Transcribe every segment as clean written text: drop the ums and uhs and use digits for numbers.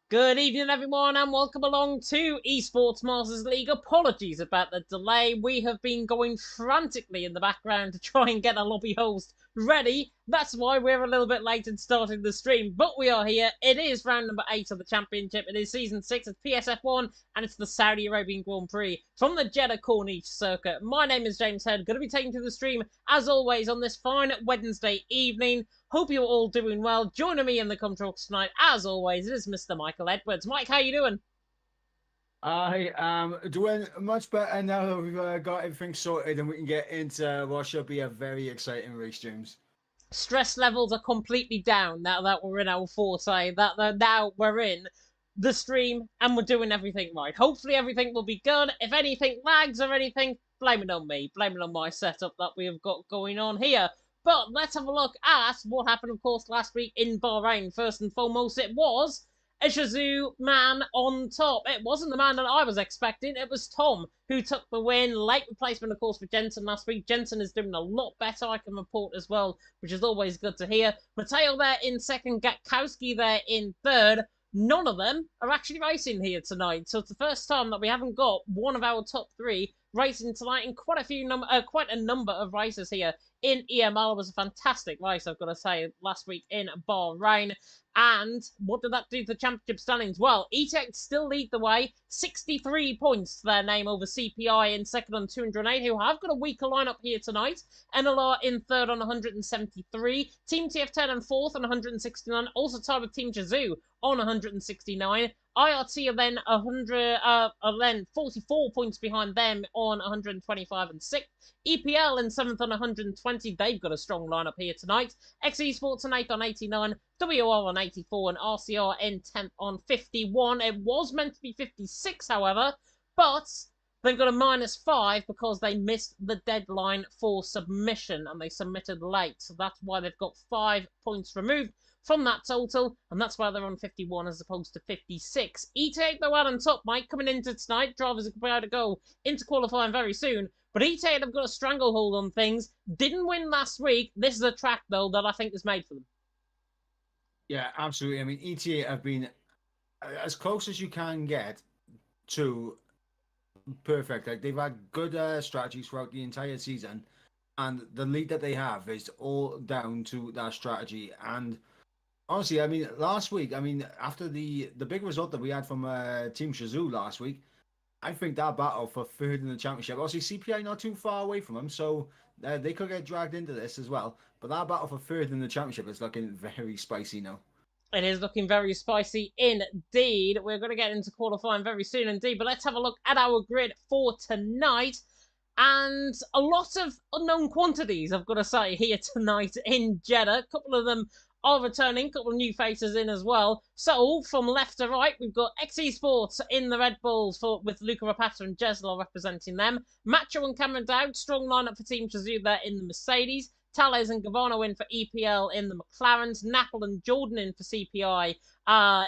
Good evening, everyone, and welcome along to Esports Masters League. Apologies about the delay. We have been going frantically in the background to try and get a lobby host ready. That's why we're a little bit late in starting the stream, but we are here. It is round number 8 of the championship. It is season 6 of PSF1, and it's the Saudi Arabian Grand Prix from the Jeddah Corniche circuit. My name is James Head, going to be taking to the stream, as always, on this fine Wednesday evening. Hope you're all doing well. Joining me in the controls tonight, as always, it is Mr. Michael Edwards. Mike, how you doing? I am doing much better now that we've got everything sorted and we can get into what should be a very exciting race, James. Stress levels are completely down now that we're in our forte, now we're in the stream and we're doing everything right. Hopefully everything will be good. If anything lags or anything, blame it on me. Blame it on my setup that we have got going on here. But let's have a look at what happened, of course, last week in Bahrain. First and foremost, it was a Shazoo man on top. It wasn't the man that I was expecting. It was Tom who took the win. Late replacement, of course, for Jensen last week. Jensen is doing a lot better, I can report as well, which is always good to hear. Mateo there in second. Gatkowski there in third. None of them are actually racing here tonight. So it's the first time that we haven't got one of our top 3 racing tonight in quite a number of races here in EML. It was a fantastic race, I've got to say, last week in Bahrain. And what did that do to the championship standings? Well, ETX still lead the way, 63 points to their name over CPI in second on 208, who have got a weaker lineup here tonight. NLR in third on 173, Team TF10 in fourth on 169, also tied with Team Shazoo on 169. IRT are then 44 points behind them on 125 and 6th. EPL in 7th on 120. They've got a strong lineup here tonight. X Esports in 8th on 89. WR on 84 and RCR in 10th on 51. It was meant to be 56, however, but they've got a -5 because they missed the deadline for submission and they submitted late. So that's why they've got 5 points removed from that total, and that's why they're on 51 as opposed to 56. E8 though out on top, Mike, coming into tonight. Drivers are prepared to go into qualifying very soon, but E8 have got a stranglehold on things. Didn't win last week. This is a track, though, that I think is made for them. Yeah, absolutely. I mean, ETA have been as close as you can get to perfect. Like, they've had good strategies throughout the entire season, and the lead that they have is all down to that strategy. And honestly, I mean, last week, after the big result that we had from Team Shazoo last week, I think that battle for third in the championship, obviously CPI not too far away from them, so they could get dragged into this as well. But that battle for third in the championship is looking very spicy now. It is looking very spicy indeed. We're going to get into qualifying very soon indeed, but let's have a look at our grid for tonight. And a lot of unknown quantities, I've got to say, here tonight in Jeddah. A couple of them are returning, a couple of new faces in as well. So, from left to right, we've got X Esports in the Red Bulls with Luca Rapata and Jesla representing them. Macho and Cameron Dowd, strong lineup for Team Shazoo there in the Mercedes. Tales and Gavano in for EPL in the McLarens. Napple and Jordan in for CPI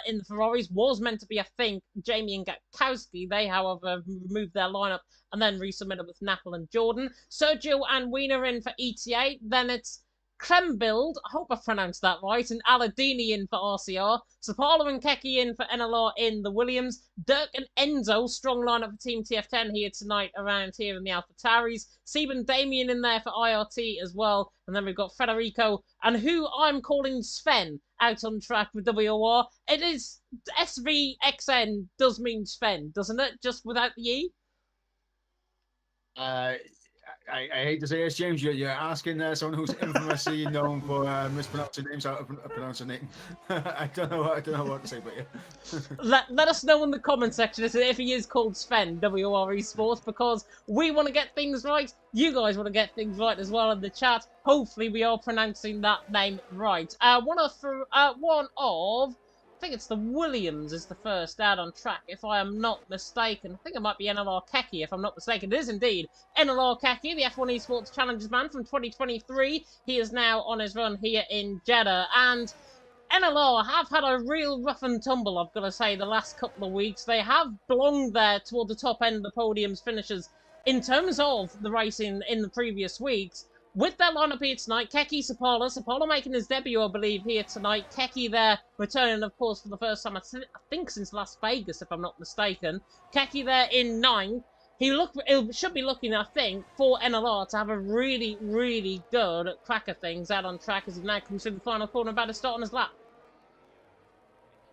in the Ferraris. Was meant to be, I think, Jamie and Gatkowski. They, however, removed their lineup and then resubmitted with Napple and Jordan. Sergio and Wiener in for ETA. Then it's Krembild, I hope I pronounced that right, and Aladini in for RCR. Sapala and Keki in for NLR in the Williams. Dirk and Enzo, strong lineup for Team TF10 here tonight around here in the AlphaTauris. Seb and Damien in there for IRT as well. And then we've got Federico, and who I'm calling Sven, out on track with WR. It is SVXN does mean Sven, doesn't it? Just without the E? I hate to say this, James. You're asking someone who's infamously known for mispronouncing names, how to pronounce a name. I don't know what to say, but yeah. let us know in the comment section if he is called Sven, WR Esports, because we want to get things right. You guys want to get things right as well in the chat. Hopefully, we are pronouncing that name right. One of think it's the Williams is the first out on track, if I am not mistaken. I think it might be NLR Keki, if I'm not mistaken. It is indeed NLR Keki, the F1 Esports Challengers man from 2023. He is now on his run here in Jeddah, and NLR have had a real rough and tumble, I've got to say, the last couple of weeks. They have belonged there toward the top end of the podium's finishes in terms of the racing in the previous weeks. With their lineup here tonight, Keki, Sapala making his debut, I believe, here tonight. Keki there, returning, of course, for the first time, I think, since Las Vegas, if I'm not mistaken. Keki there in 9th. He should be looking, I think, for NLR to have a really, really good crack of things out on track as he now comes through the final corner, about to start on his lap.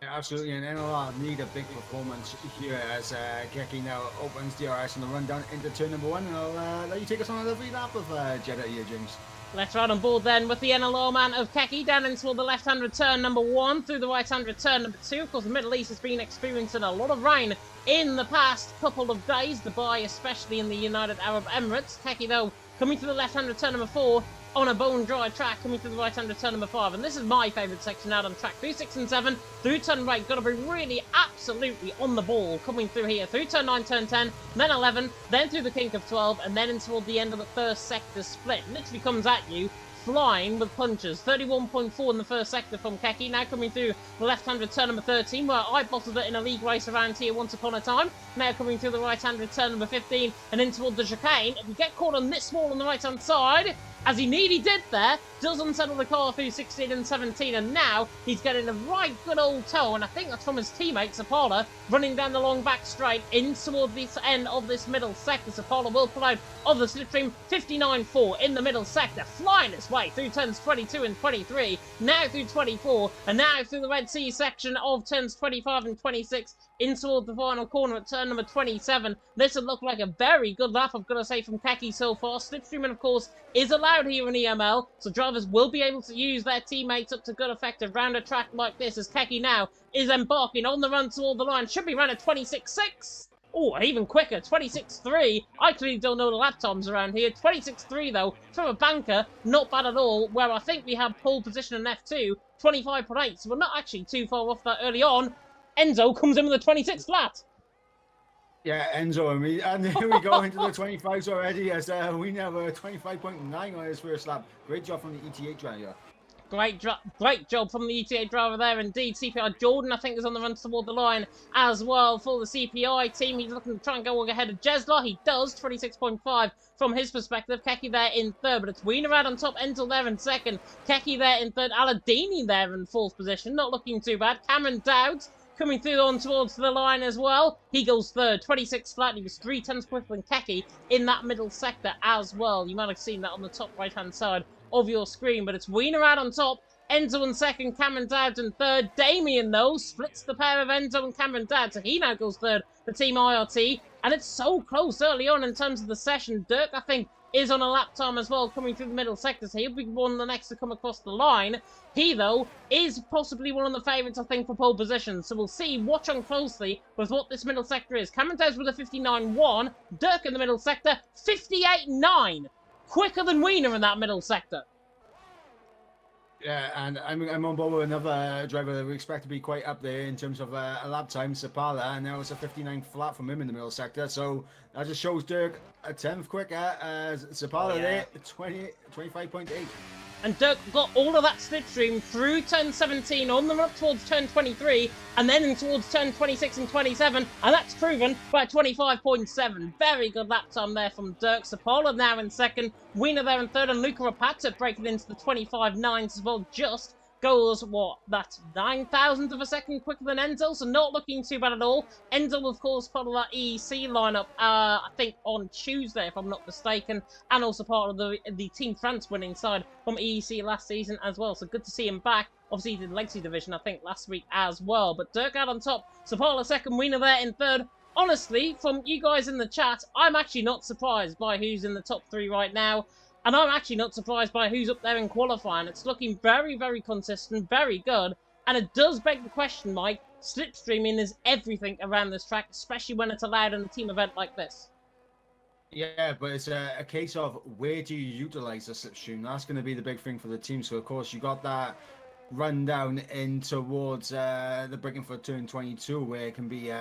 Yeah, absolutely, and NLR need a big performance here as Keki now opens DRS on the run down into turn number 1, and I'll let you take us on a lovely lap of Jeddah here, James. Let's ride on board then with the NLR man of Keki down into the left-hand return number 1, through the right-hand return number 2. Of course, the Middle East has been experiencing a lot of rain in the past couple of days, Dubai especially in the United Arab Emirates. Keki, though, coming through the left-hand return number 4 on a bone-dry track, coming through the right-hand return number 5. And this is my favourite section out on track. Through 6 and 7, through turn right, got to be really absolutely on the ball coming through here. Through turn 9, turn 10, then 11, then through the kink of 12, and then into the end of the first sector split. Literally comes at you flying with punches. 31.4 in the first sector from Keki. Now coming through the left-hand return number 13, where I bottled it in a league race around here once upon a time. Now coming through the right-hand return number 15 and in toward the chicane. If you get caught on this wall on the right-hand side, as he nearly did there, does unsettle the car through 16 and 17, and now he's getting a right good old toe, and I think that's from his teammate Sapala, running down the long back straight in toward this end of this middle sector. Sapala will pull out of the slipstream 59.4 in the middle sector, flying its way through turns 22 and 23, now through 24, and now through the Red Sea section of turns 25 and 26, in toward the final corner at turn number 27. This would look like a very good lap, I've got to say, from Keki so far. Slipstreaming, of course, is allowed here in EML, so drivers will be able to use their teammates up to good effect around a track like this, as Keki now is embarking on the run toward the line. Should be around at 26.6. Oh, even quicker, 26.3. I clearly don't know the lap times around here. 26.3, though, from a banker, not bad at all, where I think we have pole position in F2, 25.8, so we're not actually too far off that early on. Enzo comes in with a 26th flat. Yeah, Enzo, and here we go into the 25s already, as we have a 25.9 on his first lap. Great job from the ETA driver. Great job from the ETA driver there indeed. CPI Jordan, I think, is on the run toward the line as well for the CPI team. He's looking to try and go ahead of Jeddah. He does, 26.5 from his perspective. Keki there in 3rd, but it's Wiener out on top, Enzel there in 2nd. Keki there in 3rd, Aladini there in 4th position. Not looking too bad. Cameron Dowds coming through on towards the line as well. He goes 3rd, 26 flat. He was 3 tenths quicker than Keki in that middle sector as well. You might have seen that on the top right-hand side of your screen, but it's Wiener out on top, Enzo in 2nd, Cameron Dowds in 3rd. Damien, though, splits the pair of Enzo and Cameron Dowds, so he now goes 3rd for Team IRT, and it's so close early on in terms of the session. Dirk, I think, is on a lap time as well, coming through the middle sector, so he'll be one of the next to come across the line. He, though, is possibly one of the favourites, I think, for pole position, so we'll see, watch on closely with what this middle sector is. Cameron Dowds with a 59.1, Dirk in the middle sector, 58.9. Quicker than Wiener in that middle sector. Yeah, and I'm on board with another driver that we expect to be quite up there in terms of a lap time, Sapala, and now it's a 59 flat from him in the middle sector, so that just shows Dirk a 10th quicker as Sapala there, 25.8. And Dirk got all of that slipstream through turn 17, on the run up towards turn 23, and then in towards turn 26 and 27, and that's proven by 25.7. Very good lap time there from Dirk. Sapala now in 2nd, Wiener there in 3rd, and Luca Rapata breaking into the 25.9s as well, just goes, what, that's 9,000th of a second quicker than Enzo, so not looking too bad at all. Enzo, of course, part of that EEC lineup, I think on Tuesday, if I'm not mistaken, and also part of the Team France winning side from EEC last season as well, so good to see him back. Obviously, he did Legacy Division, I think, last week as well, but Dirk out on top, Sapala 2nd, Wiener there in 3rd. Honestly, from you guys in the chat, I'm actually not surprised by who's in the top 3 right now. And I'm actually not surprised by who's up there in qualifying. It's looking very, very consistent, very good. And it does beg the question, Mike, slipstreaming is everything around this track, especially when it's allowed in a team event like this. Yeah, but it's a case of where do you utilize the slipstream? That's going to be the big thing for the team. So, of course, you got that run down in towards the braking for turn 22, where it can be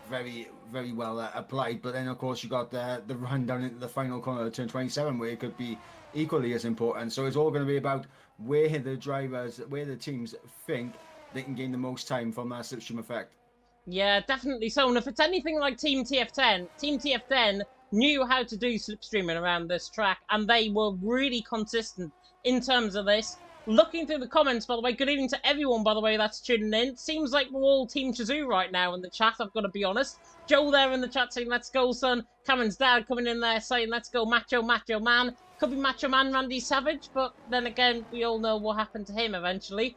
very, very well applied. But then, of course, you got the run down into the final corner of turn 27, where it could be equally as important. So it's all going to be about where the teams think they can gain the most time from that slipstream effect. Yeah, definitely so. And if it's anything like Team TF10 knew how to do slipstreaming around this track, and they were really consistent in terms of this. Looking through the comments, by the way, good evening to everyone, by the way, that's tuning in. Seems like we're all Team Chazoo right now in the chat, I've got to be honest. Joe there in the chat saying, let's go, son. Cameron's dad coming in there saying, let's go, Macho Man. Could be Macho Man Randy Savage, but then again, we all know what happened to him eventually.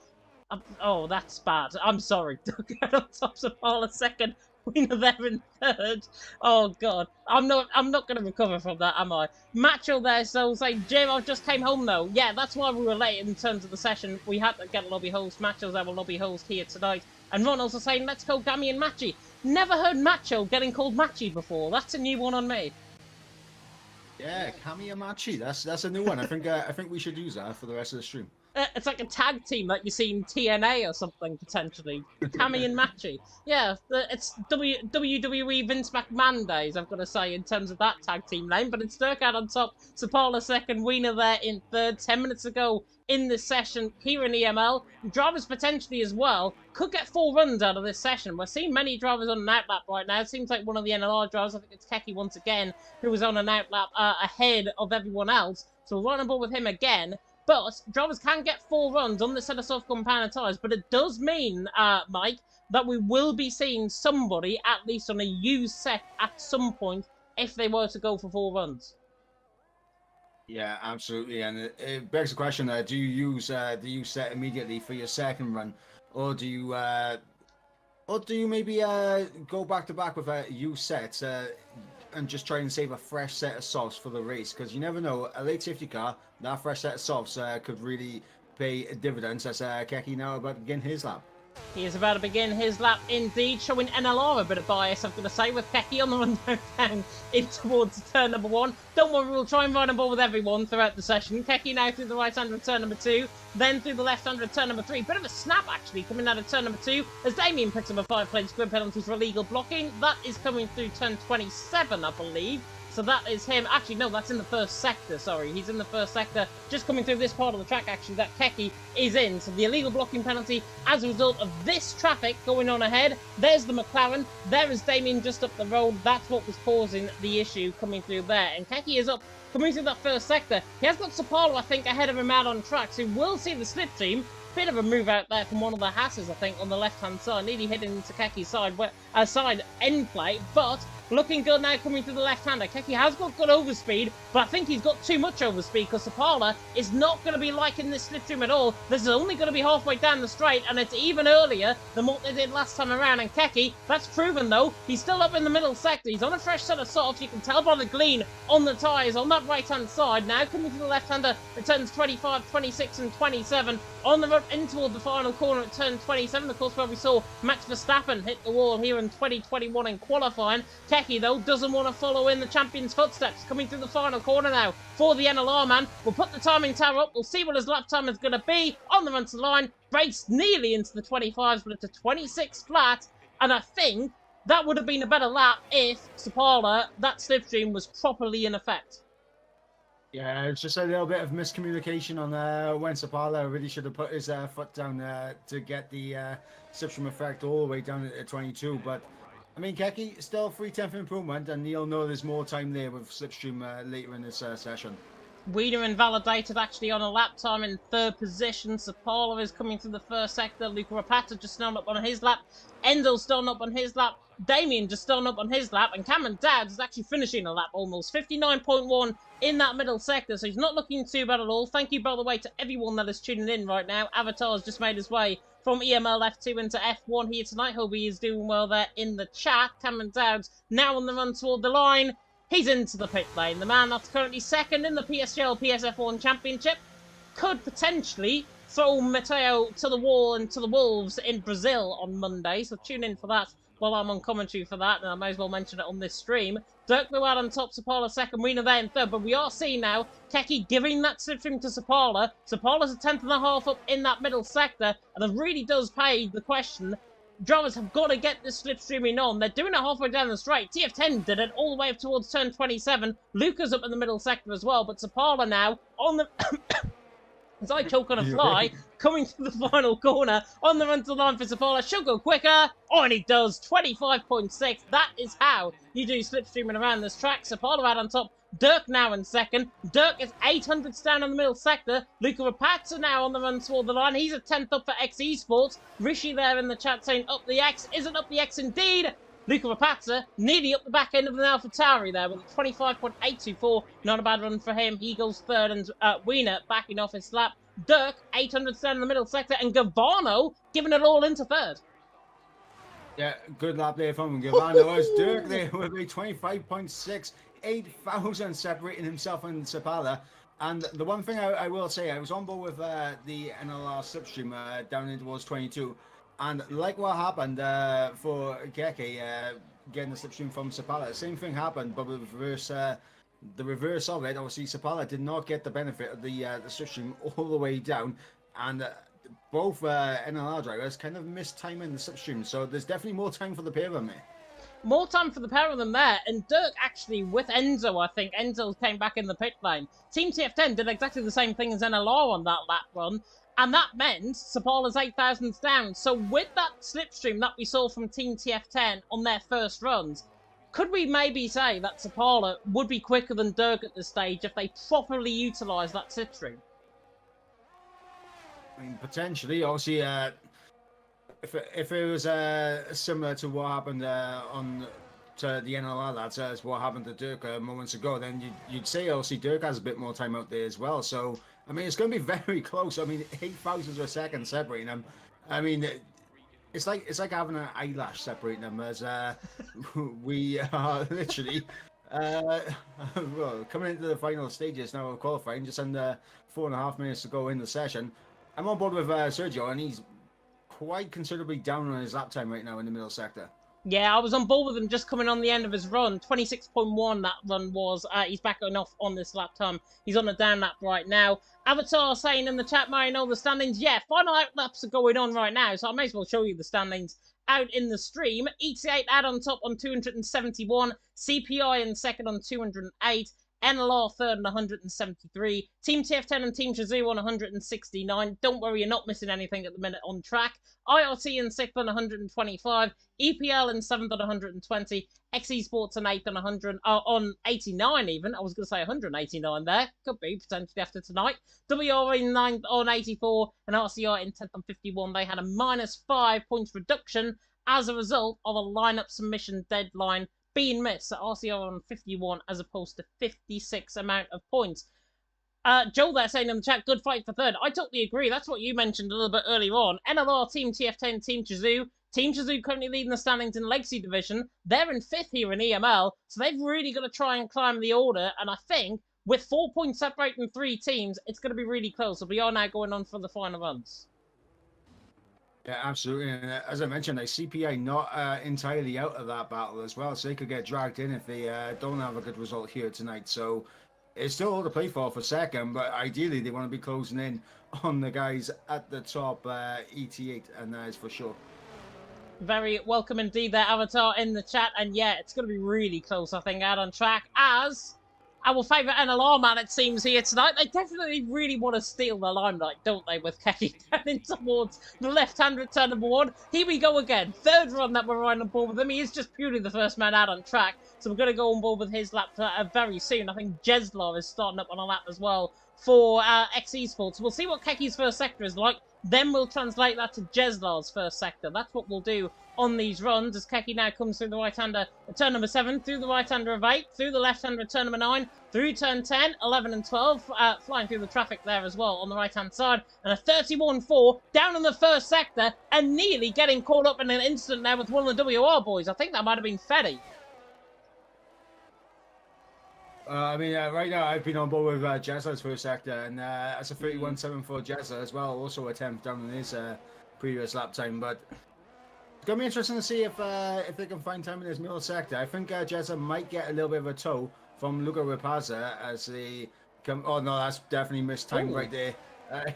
Oh, that's bad. I'm sorry. Get on top of all a second. Winner there in third. Oh god, I'm not going to recover from that, am I? Macho there, so say Jim, I just came home though. Yeah, that's why we were late in terms of the session. We had to get a lobby host. Macho's our lobby host here tonight, and Ron also saying, let's go Gammy and Machi. Never heard Macho getting called Machi before. That's a new one on me. Yeah, Kami and Machi. That's a new one. I think we should use that for the rest of the stream. It's like a tag team that you see in TNA or something, potentially. Kami and Machi. Yeah, it's WWE Vince McMahon days, I've got to say, in terms of that tag team name. But it's Durkad on top, Sapala second, Wiener there in third. 10 minutes ago in this session here in EML. Drivers potentially as well could get 4 runs out of this session. We're seeing many drivers on an outlap right now. It seems like one of the NLR drivers, I think it's Keki once again, who was on an outlap ahead of everyone else. So we're right on board with him again. But drivers can get 4 runs on this set of soft compound tyres. But it does mean, Mike, that we will be seeing somebody, at least on a used set at some point, if they were to go for 4 runs. Yeah, absolutely. And it begs the question, do you use the used set immediately for your second run? Or do you maybe go back to back with a used set and just try and save a fresh set of softs for the race? Because you never know, a late safety car, that fresh set of softs could really pay dividends as Keki now about to begin his lap. He is about to begin his lap indeed, showing NLR a bit of bias, I'm going to say, with Keki on the run down in towards turn number 1. Don't worry, we'll try and ride on board with everyone throughout the session. Keki now through the right hand of turn number 2, then through the left hand of turn number 3. Bit of a snap, actually, coming out of turn number 2, as Damien picks up a 5-plate grid penalty for illegal blocking. That is coming through turn 27, I believe. So that is him. Actually, no, that's in the first sector. Sorry, he's in the first sector. Just coming through this part of the track, actually, that Keki is in. So the illegal blocking penalty as a result of this traffic going on ahead. There's the McLaren. There is Damien just up the road. That's what was causing the issue coming through there. And Keki is up, coming through that first sector. He has got Sapalo, I think, ahead of him out on track. So we'll see the slipstream. Bit of a move out there from one of the Hasses, I think, on the left-hand side. Nearly hitting into Keki's side end plate, but looking good now coming to the left-hander. Keki has got good overspeed, but I think he's got too much overspeed because Sapala is not going to be liking this slipstream at all. This is only going to be halfway down the straight, and it's even earlier than what they did last time around. And Keki, that's proven though, he's still up in the middle sector. He's on a fresh set of softs. You can tell by the gleam on the tyres on that right-hand side. Now coming to the left-hander at turns 25, 26, and 27 on the road in toward the final corner at turn 27. Of course, where we saw Max Verstappen hit the wall here in 2021 in qualifying. Keki, though, doesn't want to follow in the champion's footsteps. Coming through the final corner now for the NLR man. We'll put the timing tower up. We'll see what his lap time is going to be on the run to the line. Breaks nearly into the 25s, but it's a 26 flat. And I think that would have been a better lap if Sapala, that slipstream, was properly in effect. Yeah, it's just a little bit of miscommunication on when Sapala really should have put his foot down to get the slipstream effect all the way down at 22. But I mean, Keki, still 3/10 improvement, and you'll know there's more time there with slipstream later in this session. Wiener invalidated actually on a lap time in 3rd position. Sapala is coming through the first sector. Luca Rapata just starting up on his lap. Endo's starting up on his lap. Damien just starting up on his lap. And Cameron Dowds is actually finishing a lap almost. 59.1 in that middle sector. So he's not looking too bad at all. Thank you, by the way, to everyone that is tuning in right now. Avatar's just made his way from EML F2 into F1 here tonight. Hope he is doing well there in the chat. Cameron Dowds now on the run toward the line. He's into the pit lane. The man that's currently second in the PSGL PSF1 Championship could potentially throw Mateo to the wall and to the wolves in Brazil on Monday. So tune in for that while I'm on commentary for that, and I may as well mention it on this stream. Dirk blew out on top, Sapala second, Wiener there in third, but we are seeing now Keki giving that slipstream to Sapala. Sapala's a 10th.5 up in that middle sector, and it really does pay the question. Drivers have got to get this slipstreaming on. They're doing it halfway down the straight. TF10 did it all the way up towards turn 27. Luca's up in the middle sector as well, but Sapala now on the... as I choke on a fly, coming to the final corner, on the run to the line for Sapala. Should go quicker. Oh, and he does. 25.6. That is how you do slipstreaming around this track. Sapala out on top. Dirk now in second. Dirk is 800s down in the middle sector. Luca Rapazza now on the run toward the line. He's a 10th up for X Esports. Rishi there in the chat saying up the X. Isn't up the X indeed. Luca Rapazza nearly up the back end of an AlphaTauri there with a 25.824. Not a bad run for him. He goes third, and Wiener backing off his lap. Dirk, 800 down in the middle sector, and Gavano giving it all into third. Yeah, good lap there from Gavano. As Dirk there with a 25.6, 8,000 separating himself and Sapala. And the one thing I will say, I was on board with the NLR slipstream down in towards 22. And like what happened for Geke getting the slipstream from Sapala, the same thing happened, but with the reverse of it. Obviously, Sapala did not get the benefit of the slipstream all the way down, and both NLR drivers kind of missed time in the slipstream. So there's definitely more time for the pair of them there. More time for the pair of them there, and Dirk actually with Enzo, I think. Enzo came back in the pit lane. Team TF10 did exactly the same thing as NLR on that lap run. And that meant Sapala's 8,000s down. So with that slipstream that we saw from Team TF10 on their first runs, could we maybe say that Sapala would be quicker than Dirk at this stage if they properly utilised that slipstream? I mean, potentially. Obviously, if it was similar to what happened to the NLR lads as what happened to Dirk moments ago, then you'd say obviously Dirk has a bit more time out there as well. So I mean, it's going to be very close. I mean, 8,000s a second separating them. I mean, it's like having an eyelash separating them. As we are literally well, coming into the final stages now of qualifying, just under 4.5 minutes to go in the session. I'm on board with Sergio, and he's quite considerably down on his lap time right now in the middle sector. Yeah, I was on board with him just coming on the end of his run. 26.1 that run was. He's backing off on this lap time. He's on a down lap right now. Avatar saying in the chat, Marion, all the standings. Yeah, final out laps are going on right now, so I may as well show you the standings out in the stream. ET8 out on top on 271. CPI in second on 208. NLR third on 173. Team TF10 and Team Shazoo on 169. Don't worry, you're not missing anything at the minute on track. IRT in 6th on 125. EPL in 7th on 120. X Esports in 8th on 100, on 89 even. I was going to say 189 there. Could be, potentially after tonight. WR in 9th on 84. And RCR in 10th on 51. They had a -5 points reduction as a result of a lineup submission deadline being missed. So RCR on 51 as opposed to 56 amount of points. Joel there saying in the chat, good fight for third. I totally agree. That's what you mentioned a little bit earlier on. NLR, Team TF10, Team Shazoo. Team Shazoo currently leading the standings in the Legacy Division. They're in 5th here in EML, so they've really got to try and climb the order. And I think with 4 points separating 3 teams, it's going to be really close. So we are now going on for the final runs. Yeah, absolutely. And as I mentioned, CPI not entirely out of that battle as well, so they could get dragged in if they don't have a good result here tonight. So it's still all to play for second, but ideally they want to be closing in on the guys at the top, ET8, and that is for sure. Very welcome indeed there, Avatar, in the chat. And yeah, it's going to be really close, I think, out on track, as our favourite NLR man, it seems, here tonight. They definitely really want to steal the limelight, don't they, with Keki down towards the left-hand return number 1. Here we go again. Third run that we're riding on board with him. He is just purely the first man out on track, so we're going to go on board with his lap very soon. I think Jeddah is starting up on a lap as well for X Esports. We'll see what Keki's first sector is like. Then we'll translate that to Jezdlar's first sector. That's what we'll do on these runs as Keki now comes through the right-hander turn number 7, through the right-hander of 8, through the left-hander turn number 9, through turn 10, 11 and 12, flying through the traffic there as well on the right-hand side, and a 31.4 down in the first sector, and nearly getting caught up in an incident there with one of the WR boys. I think that might have been Fetty. I mean, right now I've been on board with Jezdlar's first sector, and that's a 31.7 for Jezdlar as well, also a 10th down in his previous lap time. But gonna be interesting to see if they can find time in this middle sector. I think Jeddah might get a little bit of a tow from Luca Rapaza as they come. Oh no, that's definitely missed time Ooh. right there.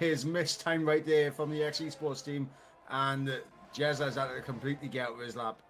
His missed time right there from the X Esports team, and Jeddah's had to completely get out of his lap.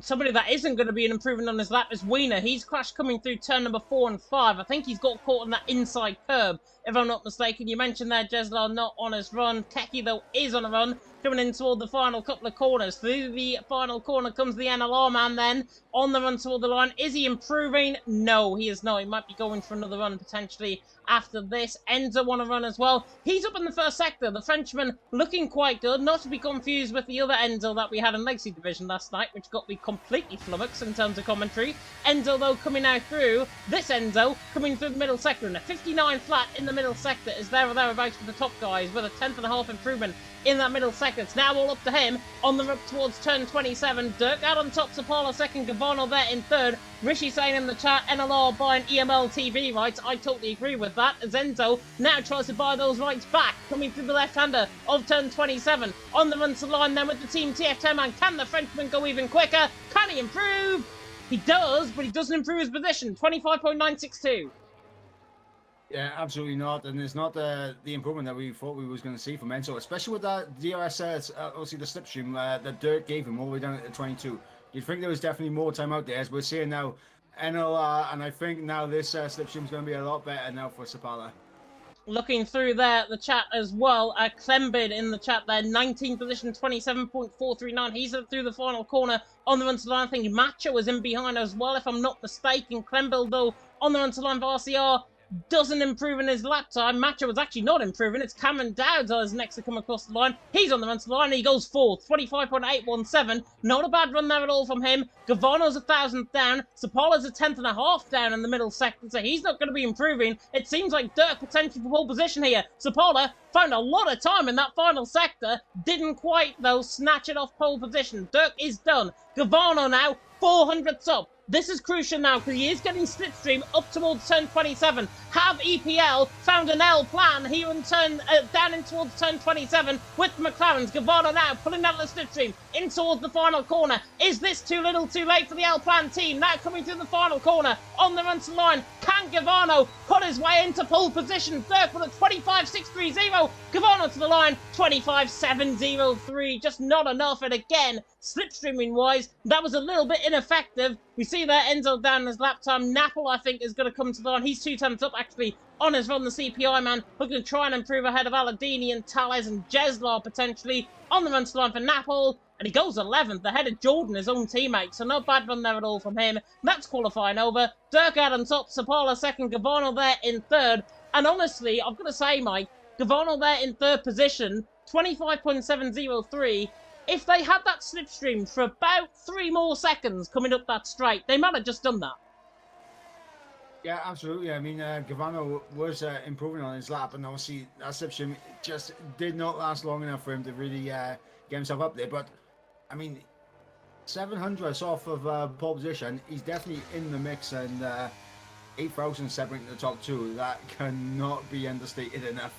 Somebody that isn't going to be an improvement on his lap is Wiener. He's crashed coming through turn number 4 and 5. I think he's got caught on that inside curb, if I'm not mistaken. You mentioned there Jeslar not on his run. Keki, though, is on a run, coming in toward the final couple of corners. Through the final corner comes the NLR man then, on the run toward the line. Is he improving? No, he is not. He might be going for another run, potentially, after this. Enzo on a run as well. He's up in the first sector. The Frenchman looking quite good, not to be confused with the other Enzo that we had in Legacy Division last night, which got me completely flummoxed in terms of commentary. Enzo, though, coming now through. This Enzo coming through the middle sector, and a 59 flat in the middle sector is there or thereabouts for the top guys, with a 10th.5 improvement in that middle sector. It's now all up to him on the run towards turn 27. Dirk out on top, Sapala second, Gavano there in third. Rishi saying in the chat, NLR buying EML TV rights. I totally agree with that, as Enzo now tries to buy those rights back, coming through the left-hander of turn 27. On the run to the line then with the Team TF10 man. Can the Frenchman go even quicker? Can he improve? He does, but he doesn't improve his position. 25.962. Yeah, absolutely not, and it's not the improvement that we thought we was going to see from Enzo, especially with that DRS, obviously the slipstream that Dirk gave him all the way down at 22. You'd think there was definitely more time out there, as we're seeing now NLR, and I think now this slipstream is going to be a lot better now for Sapala. Looking through there, the chat as well. Klembid in the chat there, 19th position, 27.439. He's through the final corner on the run to the line. I think Macho was in behind as well, if I'm not mistaken. Klembid, though, on the run to the line for RCR, doesn't improve in his lap time. Macho was actually not improving. It's Cameron Dowds that is next to come across the line. He's on the run to the line and he goes fourth. 25.817. Not a bad run there at all from him. Gavano's 1,000th down. Sapala's a 10th.5 down in the middle sector, so he's not going to be improving. It seems like Dirk potentially for pole position here. Sapala found a lot of time in that final sector. Didn't quite, though, snatch it off pole position. Dirk is done. Gavano now, 400th up. This is crucial now because he is getting slipstream up towards turn 27. Have EPL found an L plan here in turn down in towards turn 27 with McLaren's. Gavano now pulling out the slipstream in towards the final corner. Is this too little too late for the L plan team? Now coming through the final corner on the run to the line. Can Gavano put his way into pole position? Dirk with a 25.630. Gavano to the line, 25.703. Just not enough. And again, slipstreaming wise, that was a little bit ineffective. We see there Enzo down in his lap time. Napple, I think, is going to come to the line. He's 2 times up, actually, on his run. The CPI man looking to try and improve ahead of Aladini and Tales and Jeslar, potentially, on the run to the line for Napple. And he goes 11th, ahead of Jordan, his own teammate. So no bad run there at all from him. That's qualifying over. Dirk out on top, Sapala second, Gavano there in third. And honestly, I've got to say, Mike, Gavano there in third position, 25.703. If they had that slipstream for about 3 more seconds coming up that straight, they might have just done that. Yeah, absolutely. I mean, Gavano was improving on his lap, and obviously that slipstream just did not last long enough for him to really get himself up there. But, I mean, 700th off of pole position, he's definitely in the mix, and 8,000 separating the top two. That cannot be understated enough.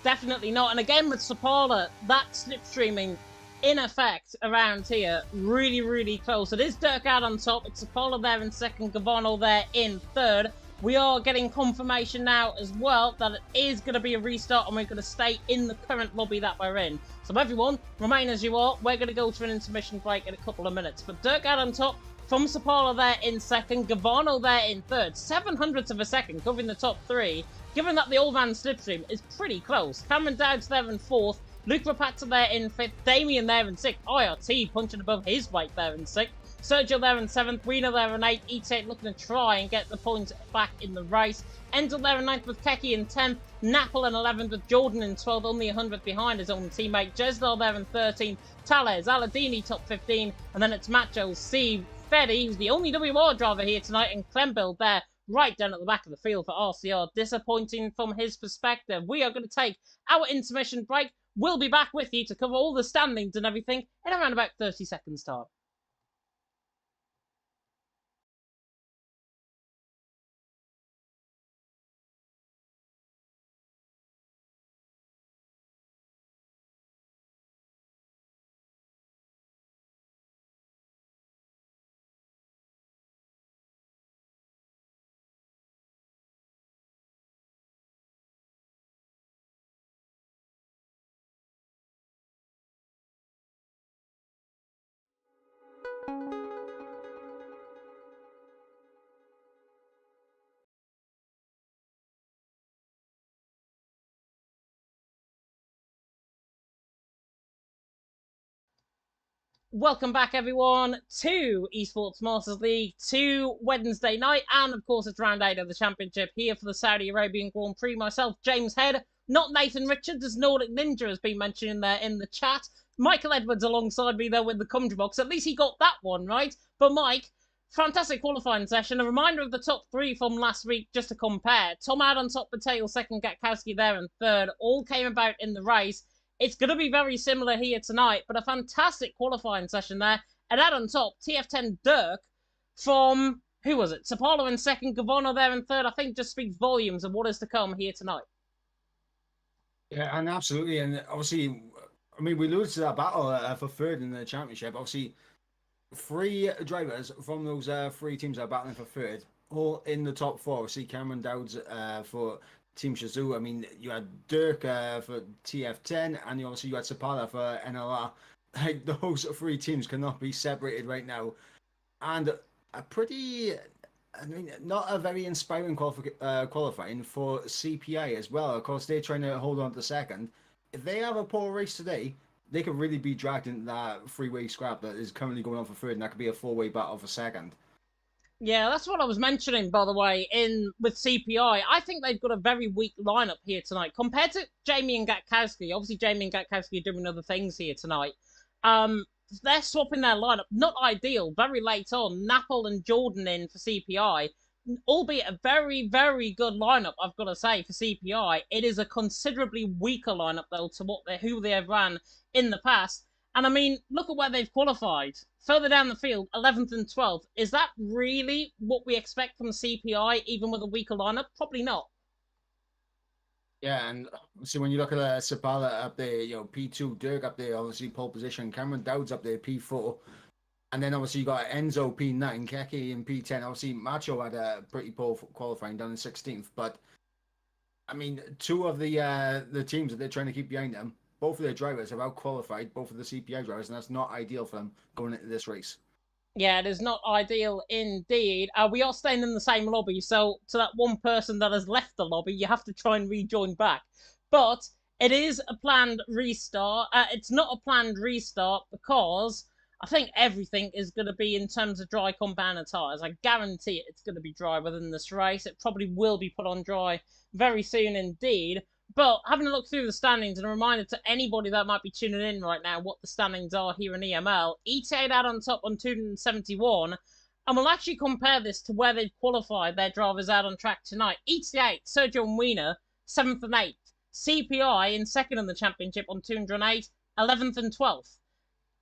Definitely not. And again with Sapala, that slipstreaming in effect around here, really, really close. It is Dirk out on top. It's Sapala there in second, Gavano there in third. We are getting confirmation now as well that it is going to be a restart and we're going to stay in the current lobby that we're in. So everyone, remain as you are. We're going to go to an intermission break in a couple of minutes. But Dirk out on top, from Sapala there in second, Gavano there in third. 700ths of a second covering the top 3. Given that the old man slipstream is pretty close. Cameron Dowds there in 4th. Luke Rapazza there in 5th. Damien there in 6th. IRT punching above his weight there in 6th. Sergio there in 7th. Wiener there in 8th. E8 looking to try and get the points back in the race. Enzel there in 9th with Keki in 10th. Napple in 11th with Jordan in 12th. Only 100th behind his own teammate. Jeslar there in 13th. Tales, Aladini top 15. And then it's Macho, C, Feddy, who's the only WR driver here tonight. And Clembill there right down at the back of the field for RCR. Disappointing from his perspective. We are going to take our intermission break. We'll be back with you to cover all the standings and everything in around about 30 seconds time. Welcome back, everyone, to Esports Masters League, to Wednesday night, and of course, it's round 8 of the championship here for the Saudi Arabian Grand Prix. Myself, James Head, not Nathan Richards, as Nordic Ninja has been mentioned there in the chat. Michael Edwards alongside me there with the commentary box. At least he got that one right. But Mike, fantastic qualifying session. A reminder of the top 3 from last week, just to compare. Tom out on top, Mateo second, Gatkowski there in third. All came about in the race. It's going to be very similar here tonight, but a fantastic qualifying session there. And out on top, TF10 Dirk from, who was it? Sapalo in second, Gavona there in third. I think just speaks volumes of what is to come here tonight. Yeah, and absolutely. And obviously, I mean, we lose to that battle for third in the championship. Obviously, 3 drivers from those 3 teams that are battling for third, all in the top 4. See Cameron Dowds for Team Shazoo. I mean, you had Dirk for TF10, and you had Sapala for NLR. Like, those 3 teams cannot be separated right now. And a pretty, I mean, not a very inspiring qualifying for CPI as well. Of course, they're trying to hold on to second. If they have a poor race today, they could really be dragged into that 3-way scrap that is currently going on for third, and that could be a 4-way battle for second. Yeah, that's what I was mentioning, by the way, with CPI. I think they've got a very weak lineup here tonight compared to Jamie and Gatkowski. Obviously, Jamie and Gatkowski are doing other things here tonight. They're swapping their lineup. Not ideal. Very late on. Napple and Jordan in for CPI. Albeit a very, very good lineup, I've got to say, for CPI. It is a considerably weaker lineup, though, to who they have ran in the past. And I mean, look at where they've qualified. Further down the field, 11th and 12th. Is that really what we expect from CPI, even with a weaker lineup? Probably not. Yeah, and so when you look at Sapala up there, P2, Dirk up there, obviously pole position, Cameron Dowds up there, P4. And then obviously you got Enzo, P9, Keke in P10. Obviously, Macho had a pretty poor qualifying, down in 16th. But, I mean, 2 of the teams that they're trying to keep behind them, both of their drivers have out-qualified both of the CPI drivers, and that's not ideal for them going into this race. Yeah, it is not ideal indeed. We are staying in the same lobby, so to that one person that has left the lobby, you have to try and rejoin back. But it is a planned restart. It's not a planned restart because I think everything is going to be in terms of dry compound tyres. I guarantee it's going to be dry within this race. It probably will be put on dry very soon indeed. But having a look through the standings, and a reminder to anybody that might be tuning in right now what the standings are here in EML, ETA out on top on 271, and we'll actually compare this to where they've qualified their drivers out on track tonight. ETA, Sergio and Wiener, 7th and 8th. CPI in second in the championship on 208, 11th and 12th.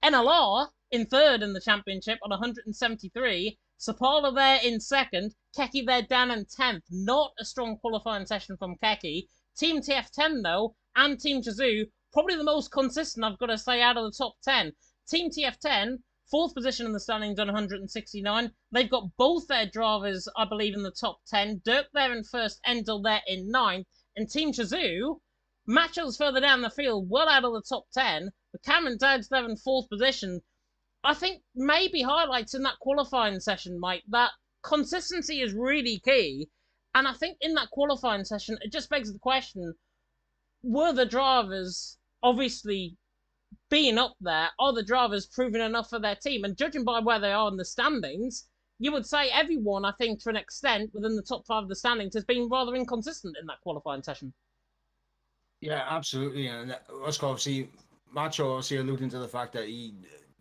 NLR in third in the championship on 173. Sapala there in second. Keke there down in 10th. Not a strong qualifying session from Keke. Team TF10, though, and Team Chazoo, probably the most consistent, I've got to say, out of the top 10. Team TF10, 4th position in the standings on 169. They've got both their drivers, I believe, in the top 10. Dirk there in first, Endel there in 9th. And Team Chazoo, Macho's further down the field, well out of the top 10. But Cameron Dowds there in 4th position. I think maybe highlights in that qualifying session, Mike, that consistency is really key. And I think in that qualifying session, it just begs the question, were the drivers obviously being up there? Are the drivers proving enough for their team? And judging by where they are in the standings, you would say everyone, I think, to an extent, within the top 5 of the standings, has been rather inconsistent in that qualifying session. Yeah, absolutely. And obviously, Macho obviously alluding to the fact that he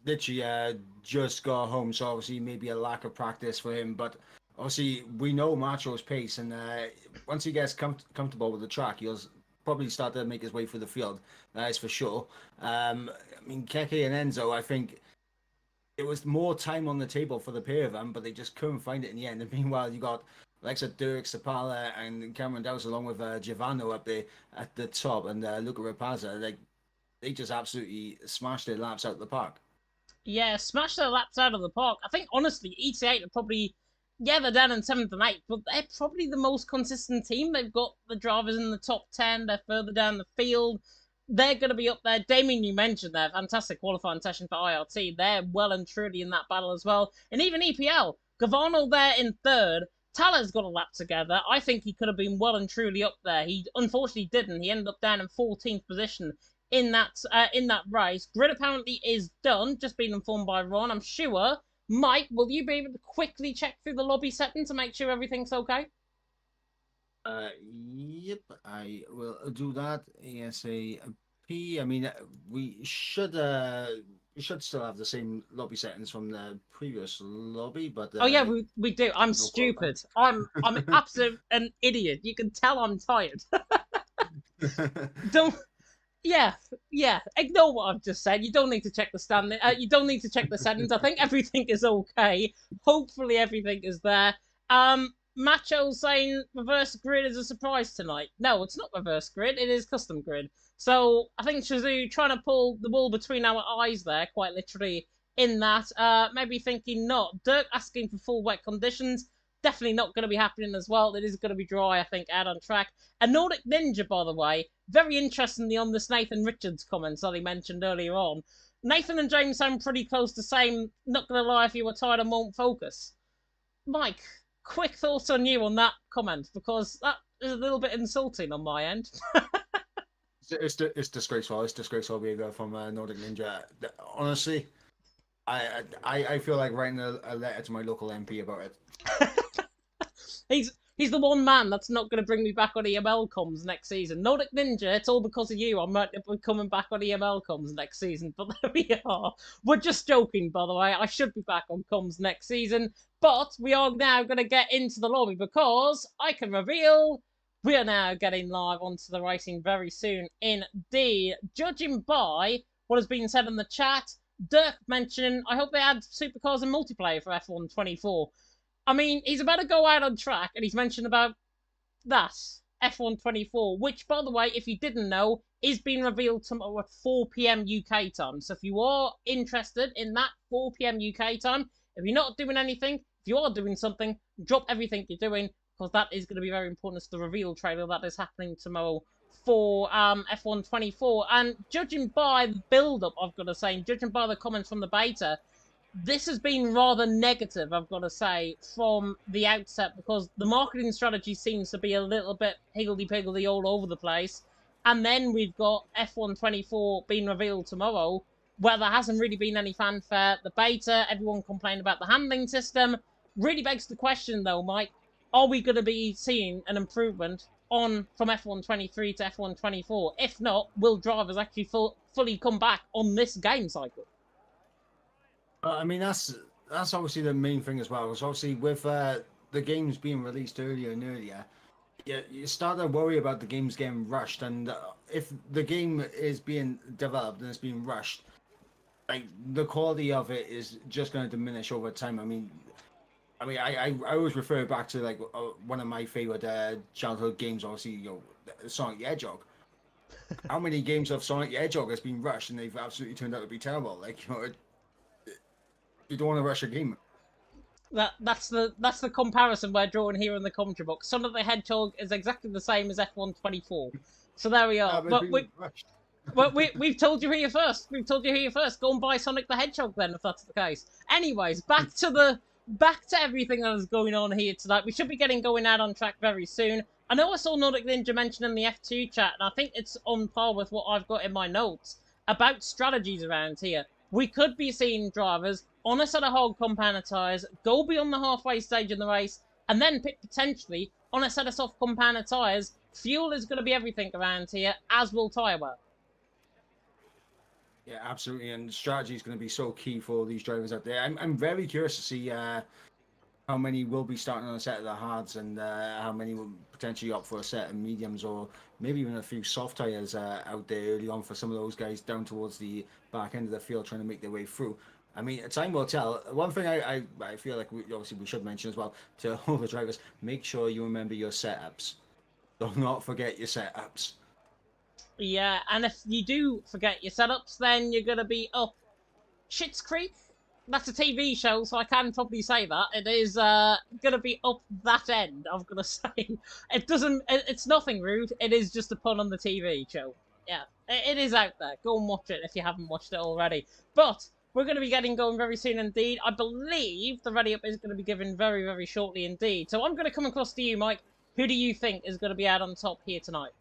literally just got home, so obviously maybe a lack of practice for him. But obviously, we know Macho's pace, and once he gets comfortable with the track, he'll probably start to make his way through the field. That is for sure. I mean, Keke and Enzo, I think it was more time on the table for the pair of them, but they just couldn't find it in the end. And meanwhile, you got like Dirk, Sapala, and Cameron Dowds, along with Giovanni up there at the top, and Luca Rapaza. Like, they just absolutely smashed their laps out of the park. Yeah, smashed their laps out of the park. I think, honestly, ETA are probably... Yeah, they're down in 7th and 8th, but they're probably the most consistent team. They've got the drivers in the top 10. They're further down the field. They're going to be up there. Damien, you mentioned their fantastic qualifying session for IRT. They're well and truly in that battle as well. And even EPL, Gavarno there in third. Tala's got a lap together. I think he could have been well and truly up there. He unfortunately didn't. He ended up down in 14th position in that race. Grid apparently is done, just been informed by Ron. I'm sure. Mike, will you be able to quickly check through the lobby setting to make sure everything's okay? Yep, I will do that ASAP. I mean, we should still have the same lobby settings from the previous lobby, but Oh yeah, we do. I'm no problem. stupid. I'm absolute an idiot. You can tell I'm tired. Don't. Yeah, yeah. Ignore what I've just said. You don't need to check the you don't need to check the settings. I think everything is okay. Hopefully everything is there. Macho saying reverse grid is a surprise tonight. No, it's not reverse grid. It is custom grid. So I think Shazoo trying to pull the wool between our eyes there, quite literally in that. Maybe thinking not. Dirk asking for full wet conditions. Definitely not going to be happening as well. It is going to be dry, I think, out on track. And Nordic Ninja, by the way, very interestingly on this Nathan Richards comments that he mentioned earlier on. Nathan and James sound pretty close to saying, not going to lie, if you were tired and won't focus. Mike, quick thoughts on you on that comment, because that is a little bit insulting on my end. It's disgraceful. It's disgraceful behavior from Nordic Ninja. Honestly, I feel like writing a letter to my local MP about it. He's the one man that's not going to bring me back on EML comms next season. Nordic Ninja, it's all because of you. I might be coming back on EML comms next season, but there we are. We're just joking, by the way. I should be back on comms next season, but we are now going to get into the lobby because I can reveal we are now getting live onto the racing very soon indeed. Judging by what has been said in the chat, Dirk mentioning, I hope they add supercars and multiplayer for F1 24. I mean, he's about to go out on track, and he's mentioned about that, F1 24, which, by the way, if you didn't know, is being revealed tomorrow at 4 p.m. UK time. So if you are interested in that 4 p.m. UK time, if you're not doing anything, if you are doing something, drop everything you're doing, because that is going to be very important. It's the reveal trailer that is happening tomorrow for F1 24. And judging by the build-up, I've got to say, and judging by the comments from the beta, this has been rather negative, I've got to say, from the outset, because the marketing strategy seems to be a little bit higgledy-piggledy all over the place. And then we've got F1 24 being revealed tomorrow, where there hasn't really been any fanfare. The beta, everyone complained about the handling system. Really begs the question, though, Mike, are we going to be seeing an improvement on from F1 23 to F1 24? If not, will drivers actually fully come back on this game cycle? I mean, that's obviously the main thing as well. Because obviously with the games being released earlier and earlier, you start to worry about the games getting rushed. And if the game is being developed and it's being rushed, like the quality of it is just going to diminish over time. I always refer back to like one of my favorite childhood games. Obviously, Sonic the Hedgehog. How many games of Sonic the Hedgehog has been rushed and they've absolutely turned out to be terrible? Like, you don't want to rush a game. That's the comparison we're drawing here in the commentary box. Sonic the Hedgehog is exactly the same as F1 24. So there we are. But we've told you here first. We've told you here first. Go and buy Sonic the Hedgehog then, if that's the case. Anyways, back to everything that is going on here tonight. We should be getting going out on track very soon. I know I saw Nordic Ninja mention in the F2 chat, and I think it's on par with what I've got in my notes about strategies around here. We could be seeing drivers on a set of hard compound tyres, go beyond the halfway stage in the race, and then pit potentially on a set of soft compound tyres. Fuel is going to be everything around here, as will tyre wear. Yeah, absolutely, and strategy is going to be so key for these drivers out there. I'm very curious to see how many will be starting on a set of the hards and how many will potentially opt for a set of mediums or maybe even a few soft tyres out there early on for some of those guys down towards the back end of the field trying to make their way through. I mean, time will tell. One thing I feel like we should mention as well to all the drivers, make sure you remember your setups. Do not forget your setups. Yeah, and if you do forget your setups, then you're going to be up Schitt's Creek. That's a TV show, so I can probably say that. It is going to be up that end, I'm going to say. It's nothing rude. It is just a pun on the TV show. Yeah, it is out there. Go and watch it if you haven't watched it already. But we're going to be getting going very soon indeed. I believe the ready up is going to be given very, very shortly indeed. So I'm going to come across to you, Mike. Who do you think is going to be out on top here tonight?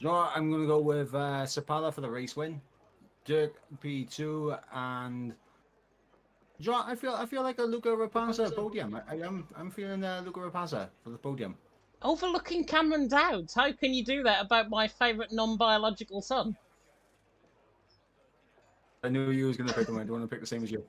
So I'm going to go with Sapala for the race win, Dirk P2, and I feel like a Luca Rapaza podium. I'm feeling Luca Rapaza for the podium. Overlooking Cameron Dowds. How can you do that about my favourite non-biological son? I knew you was going to pick him. I don't want to pick the same as you.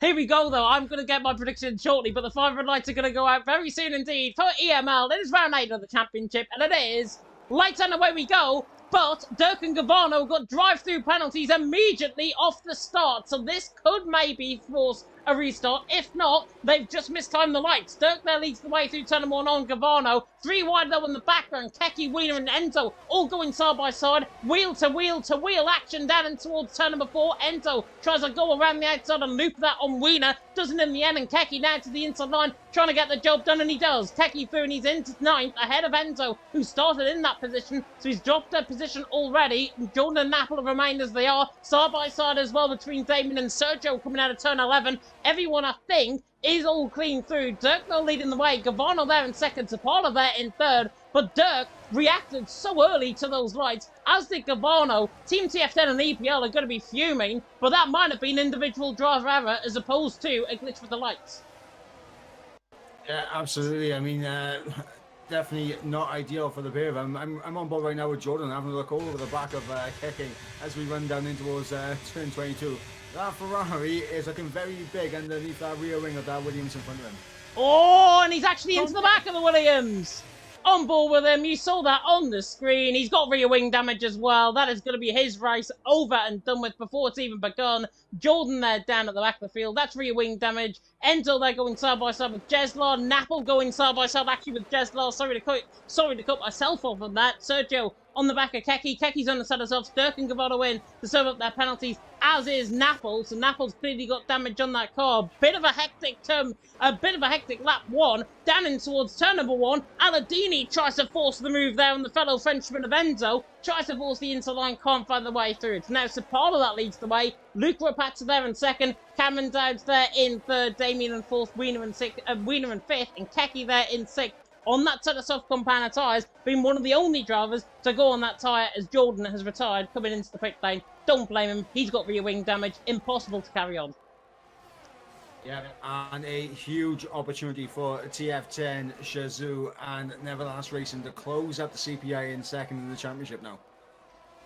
Here we go, though. I'm going to get my prediction shortly, but the 500 lights are going to go out very soon indeed for EML. It is round 8 of the championship, and it is lights and away we go. But Dirk and Gavano got drive-through penalties immediately off the start, so this could maybe force a restart. If not, they've just mistimed the lights. Dirk there leads the way through turn 1 on Gavano. 3 wide though in the background. Keki, Wiener and Enzo all going side by side. Wheel to wheel to wheel action down and towards turn 4. Enzo tries to go around the outside and loop that on Wiener. Doesn't in the end, and Keki now to the inside line trying to get the job done, and he does. Keki through and he's into 9th ahead of Enzo, who started in that position, so he's dropped a position already. Jordan and Napoli remain as they are, side by side as well between Damien and Sergio coming out of turn 11. Everyone, I think, is all clean through. Dirk though leading the way. Gavano there in second. Zapala there in third. But Dirk reacted so early to those lights, as did Gavano. Team TF10 and EPL are going to be fuming, but that might have been individual driver error as opposed to a glitch with the lights. Yeah, absolutely. I mean, definitely not ideal for the pair of them. I'm on board right now with Jordan, having a look over the back of Keke as we run down in towards turn 22. That Ferrari is looking very big underneath that rear wing of that Williams in front of him. Oh, and he's actually into the back of the Williams. On board with him, you saw that on the screen. He's got rear wing damage as well. That is going to be his race over and done with before it's even begun. Jordan there down at the back of the field. That's rear wing damage. Enzo there going side by side with Jeslar. Napoli going side by side actually with Jeslar. Sorry to cut myself off on that. Sergio on the back of Keki. Keki's on the side of self. Dirk and Gavano in to serve up their penalties, as is Napoli. So Napoli's clearly got damage on that car. Bit of a hectic lap 1. Down in towards turn 1. Aladini tries to force the move there on the fellow Frenchman of Enzo. Tries to force the inside line, can't find the way through. It's now Sapala that leads the way. Luke Rapazza there in second. Cameron Dowds there in third. Damien in fourth. Wiener in fifth. And Keki there in sixth. On that set of soft compound tyres, being one of the only drivers to go on that tyre as Jordan has retired coming into the pit lane. Don't blame him. He's got rear wing damage. Impossible to carry on. Yeah, and a huge opportunity for TF10, Shazoo, and Neverlast Racing to close up the CPI in second in the championship now.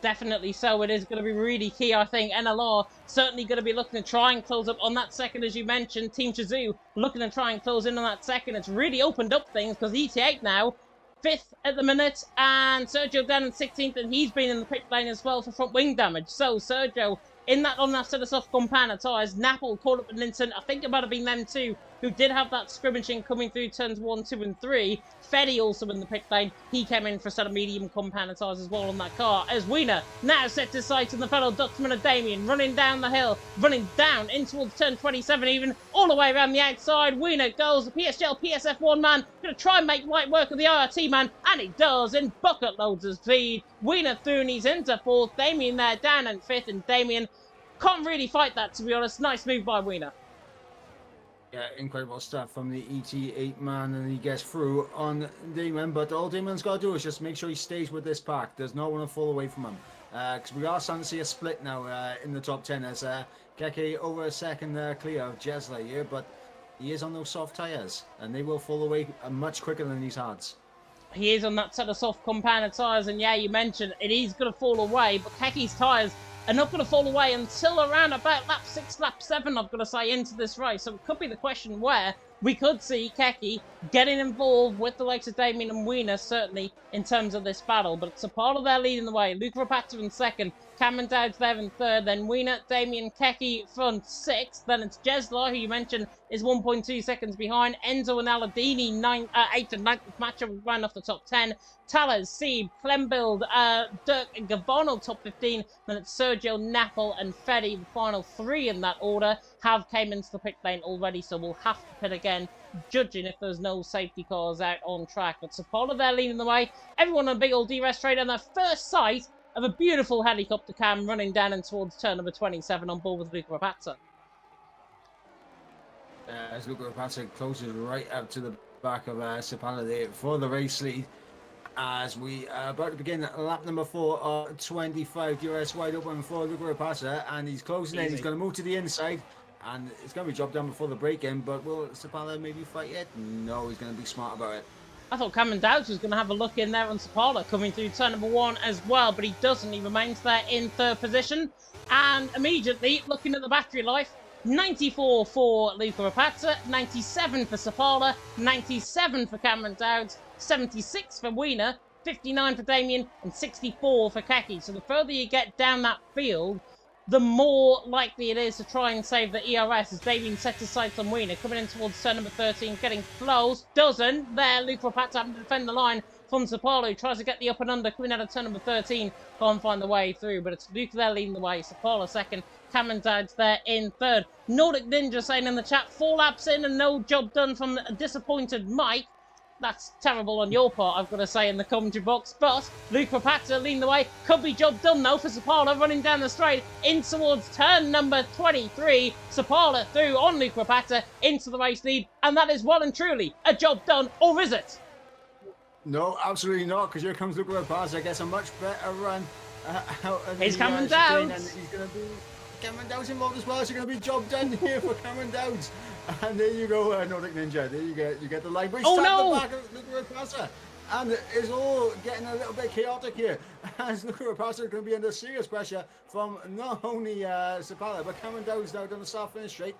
Definitely so. It is going to be really key, I think. NLR certainly going to be looking to try and close up on that second, as you mentioned. Team Shazoo looking to try and close in on that second. It's really opened up things because ET8 now 5th at the minute, and Sergio down in 16th, and he's been in the pit lane as well for front wing damage. So Sergio in that on that set of soft compound tyres. Napoli caught up with Linton. I think it might have been them two who did have that scrimmaging coming through turns 1, 2 and 3. Fetty also in the pit lane. He came in for a set of medium compound tyres as well on that car. As Wiener now sets his sights on the fellow Dutchman of Damien, running down the hill, running down in towards turn 27 even, all the way around the outside. Wiener goes, the PSGL PSF1 man, going to try and make light work of the IRT man, and he does in bucket loads of speed. Wiener through and he's into 4th. Damien there down in 5th, and Damien can't really fight that, to be honest. Nice move by Wiener. Yeah, incredible stuff from the ET8 man, and he gets through on Damon, but all Damon's got to do is just make sure he stays with this pack. Does not want to fall away from him. Because we are starting to see a split now in the top 10 as Keke over a second clear of Jesler here, but he is on those soft tyres, and they will fall away much quicker than these hards. He is on that set of soft compound tyres, and yeah, you mentioned it is going to fall away, but Keke's tyres are not going to fall away until around about lap 6, lap 7, I've got to say, into this race. So it could be the question where we could see Keke getting involved with the likes of Damien and Wiener, certainly, in terms of this battle. But it's Sapala there leading the way. Luke Rapazza in second. Cameron Dowds there in third. Then Wiener, Damien, Keke front 6th. Then it's Jeslar, who you mentioned is 1.2 seconds behind. Enzo and Aladini, 8th and 9th matchup, round off the top 10. Tallers, Sieb, Klembild, Dirk and Gavano top 15. Then it's Sergio, Napoli and Fetty. The final 3 in that order have came into the pit lane already, so we'll have to pit again, judging if there's no safety cars out on track. But Sapala there leading the way. Everyone on a big old DRS trade, and their first sight of a beautiful helicopter cam running down and towards turn number 27 on board with Luke Rapazza. As Luke Rapazza closes right up to the back of Sapala there for the race lead. As we are about to begin lap number 4 25 US wide open for Luca Rapasa, and he's closing in. He's going to move to the inside, and it's going to be job done before the break in. But will Sapala maybe fight it? No, he's going to be smart about it. I thought Cameron Dowds was going to have a look in there on Sapala coming through turn number 1 as well, but he doesn't. He remains there in 3rd position. And immediately, looking at the battery life, 94 for Luca Rapazza, 97 for Sapala, 97 for Cameron Dowds, 76 for Wiener, 59 for Damien, and 64 for Keki. So the further you get down that field, the more likely it is to try and save the ERS as Damien sets his sights on Wiener, coming in towards turn number 13, getting close. Doesn't. There, Luca Rapazza having to defend the line from Sapala, who tries to get the up and under, coming out of turn number 13, can't find the way through, but it's Luca there leading the way, Sapala second, Cameron Dowds there in 3rd. Nordic Ninja saying in the chat, 4 laps in and no job done from a disappointed Mike. That's terrible on your part, I've got to say, in the commentary box. But Luca Rapazza leading the way. Could be job done, though, for Sapala running down the straight in towards turn number 23. Sapala through on Luca Rapazza into the race lead. And that is well and truly a job done, or is it? No, absolutely not, because here comes Luca Rapazza. Gets a much better run. Here's Cameron Dowds. And he's going to be... Cameron Dowds involved as well, so going to be job done here for Cameron Dowds. And there you go, Nordic Ninja. There you get the line. But he's the back of Luca Rapazza. And it's all getting a little bit chaotic here, as Luca Rapazza is going to be under serious pressure from not only Sapala, but Cameron Dowds now down the start finish straight.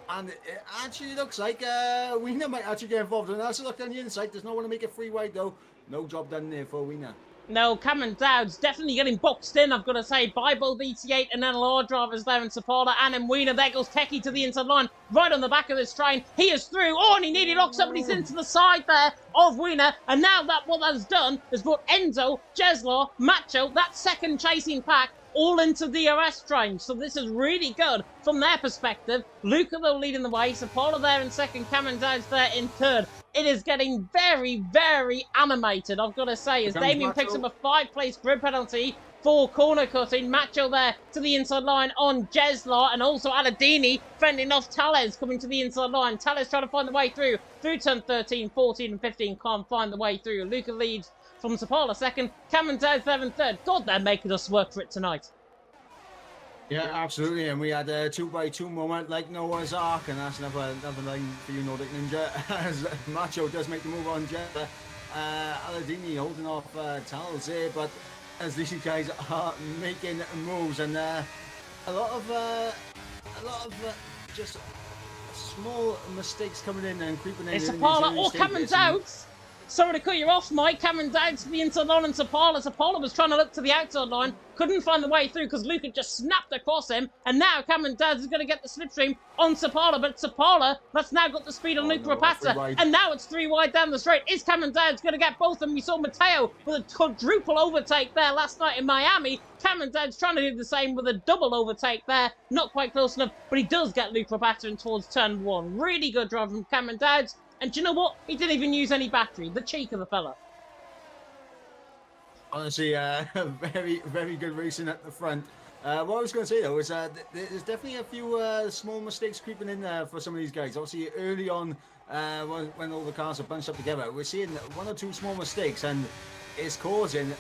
And it actually looks like Wiener might actually get involved. And that's a look down the inside. There's no one to make it free wide, though. No job done there for Wiener. No, Cameron Dowds definitely getting boxed in, I've got to say, by both ET8 and NLR drivers there in Sapala and in Wiener. There goes Keki to the inside line, right on the back of this train. He is through. Oh, and he nearly locks up, but he's into the side there of Wiener. And now what that's done has brought Enzo, Jeslar, Macho, that second chasing pack, all into DRS train. So this is really good from their perspective. Luca, though, leading the way. Sapala there in 2nd, Cameron Dowds there in 3rd. It is getting very, very animated, I've got to say, as Damien picks up a 5-place grid penalty for corner cutting. Macho there to the inside line on Jeslar, and also Aladini fending off Tales coming to the inside line. Tales trying to find the way through turn 13, 14 and 15, can't find the way through. Luca leads from Sapala 2nd, Cameron Dowds there in 3rd. God, they're making us work for it tonight. Yeah, absolutely, and we had a 2x2 moment like Noah's Ark, and that's another line for you, Nordic Ninja, as Macho does make the move on Jeddah. Aladini holding off Tals here, but as these guys are making moves, and a lot of just small mistakes coming in and creeping in. It's Sapala or Cameron Dowds. Sorry to cut you off, Mike. Cameron Dowds to the inside line and Sapala. Sapala was trying to look to the outside line. Couldn't find the way through because Luca just snapped across him. And now Cameron Dowds is going to get the slipstream on Sapala. But Sapala, that's now got the speed on Luca Rapazza. And now it's 3 wide down the straight. Is Cameron Dowds going to get both of them? We saw Matteo with a quadruple overtake there last night in Miami. Cameron Dowds trying to do the same with a double overtake there. Not quite close enough, but he does get Luca Rapazza in towards turn 1. Really good drive from Cameron Dowds. And do you know what? He didn't even use any battery. The cheek of the fella. Honestly, very, very good racing at the front. What I was going to say, though, is there's definitely a few small mistakes creeping in there for some of these guys. Obviously, early on, when all the cars are bunched up together, we're seeing 1 or 2 small mistakes, and it's causing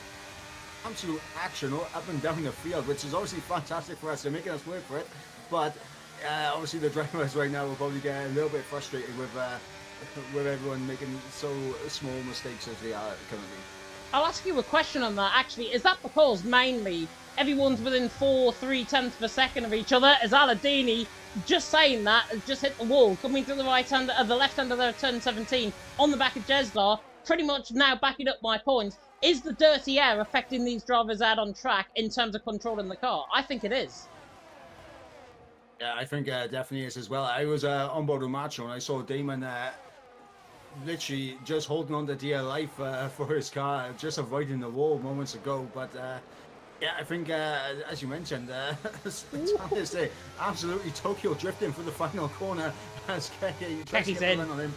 absolute action up and down the field, which is obviously fantastic for us. They're making us work for it. But obviously, the drivers right now will probably get a little bit frustrated with everyone making so small mistakes as they are currently. I'll ask you a question on that, actually. Is that because mainly everyone's within 3/10 of a second of each other? As Aladini, just saying that, has just hit the wall, coming through the the left hand of their turn 17 on the back of Jeslar, pretty much now backing up my point. Is the dirty air affecting these drivers out on track in terms of controlling the car? I think it is. Yeah, I think definitely is as well. I was on board with Macho and I saw Damon literally just holding on to dear life for his car, just avoiding the wall moments ago. But yeah, I think as you mentioned, absolutely Tokyo drifting for the final corner as Keki's in on him.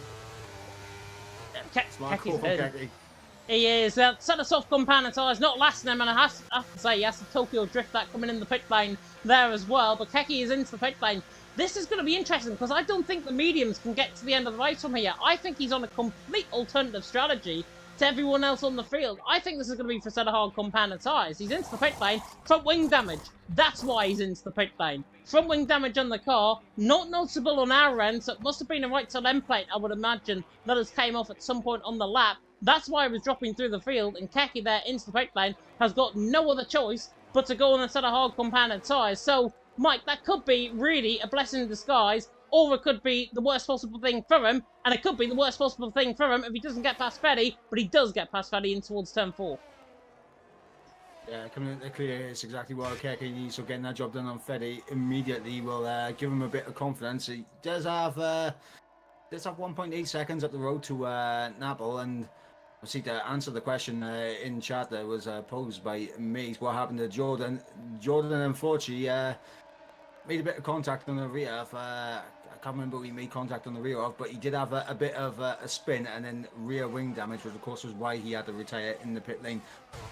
Yeah, smart call from Keki. He is. Set us off compound tyres, not lasting him, and I have to say, he has to Tokyo drift that coming in the pit lane there as well. But Keki is into the pit lane. This is going to be interesting because I don't think the mediums can get to the end of the race from here. I think he's on a complete alternative strategy to everyone else on the field. I think this is going to be for a set of hard compound tyres. He's into the pit lane, front wing damage. That's why he's into the pit lane. Front wing damage on the car, not noticeable on our end, so it must have been a right to end plate, I would imagine, that has came off at some point on the lap. That's why he was dropping through the field, and Keke there into the pit lane has got no other choice but to go on a set of hard compounded tyres. So, Mike, that could be really a blessing in disguise, or it could be the worst possible thing for him, and it could be the worst possible thing for him if he doesn't get past Fetty, but he does get past Fetty in towards turn 4. Yeah, coming into the clear is exactly what Keke needs, so getting that job done on Fetty immediately will give him a bit of confidence. He does have 1.8 seconds up the road to Napple, and obviously to answer the question in chat that was posed by Maze, what happened to Jordan? Jordan, unfortunately, made a bit of contact on the rear. I can't remember who he made contact on the rear of, but he did have a bit of a spin and then rear wing damage, which of course was why he had to retire in the pit lane.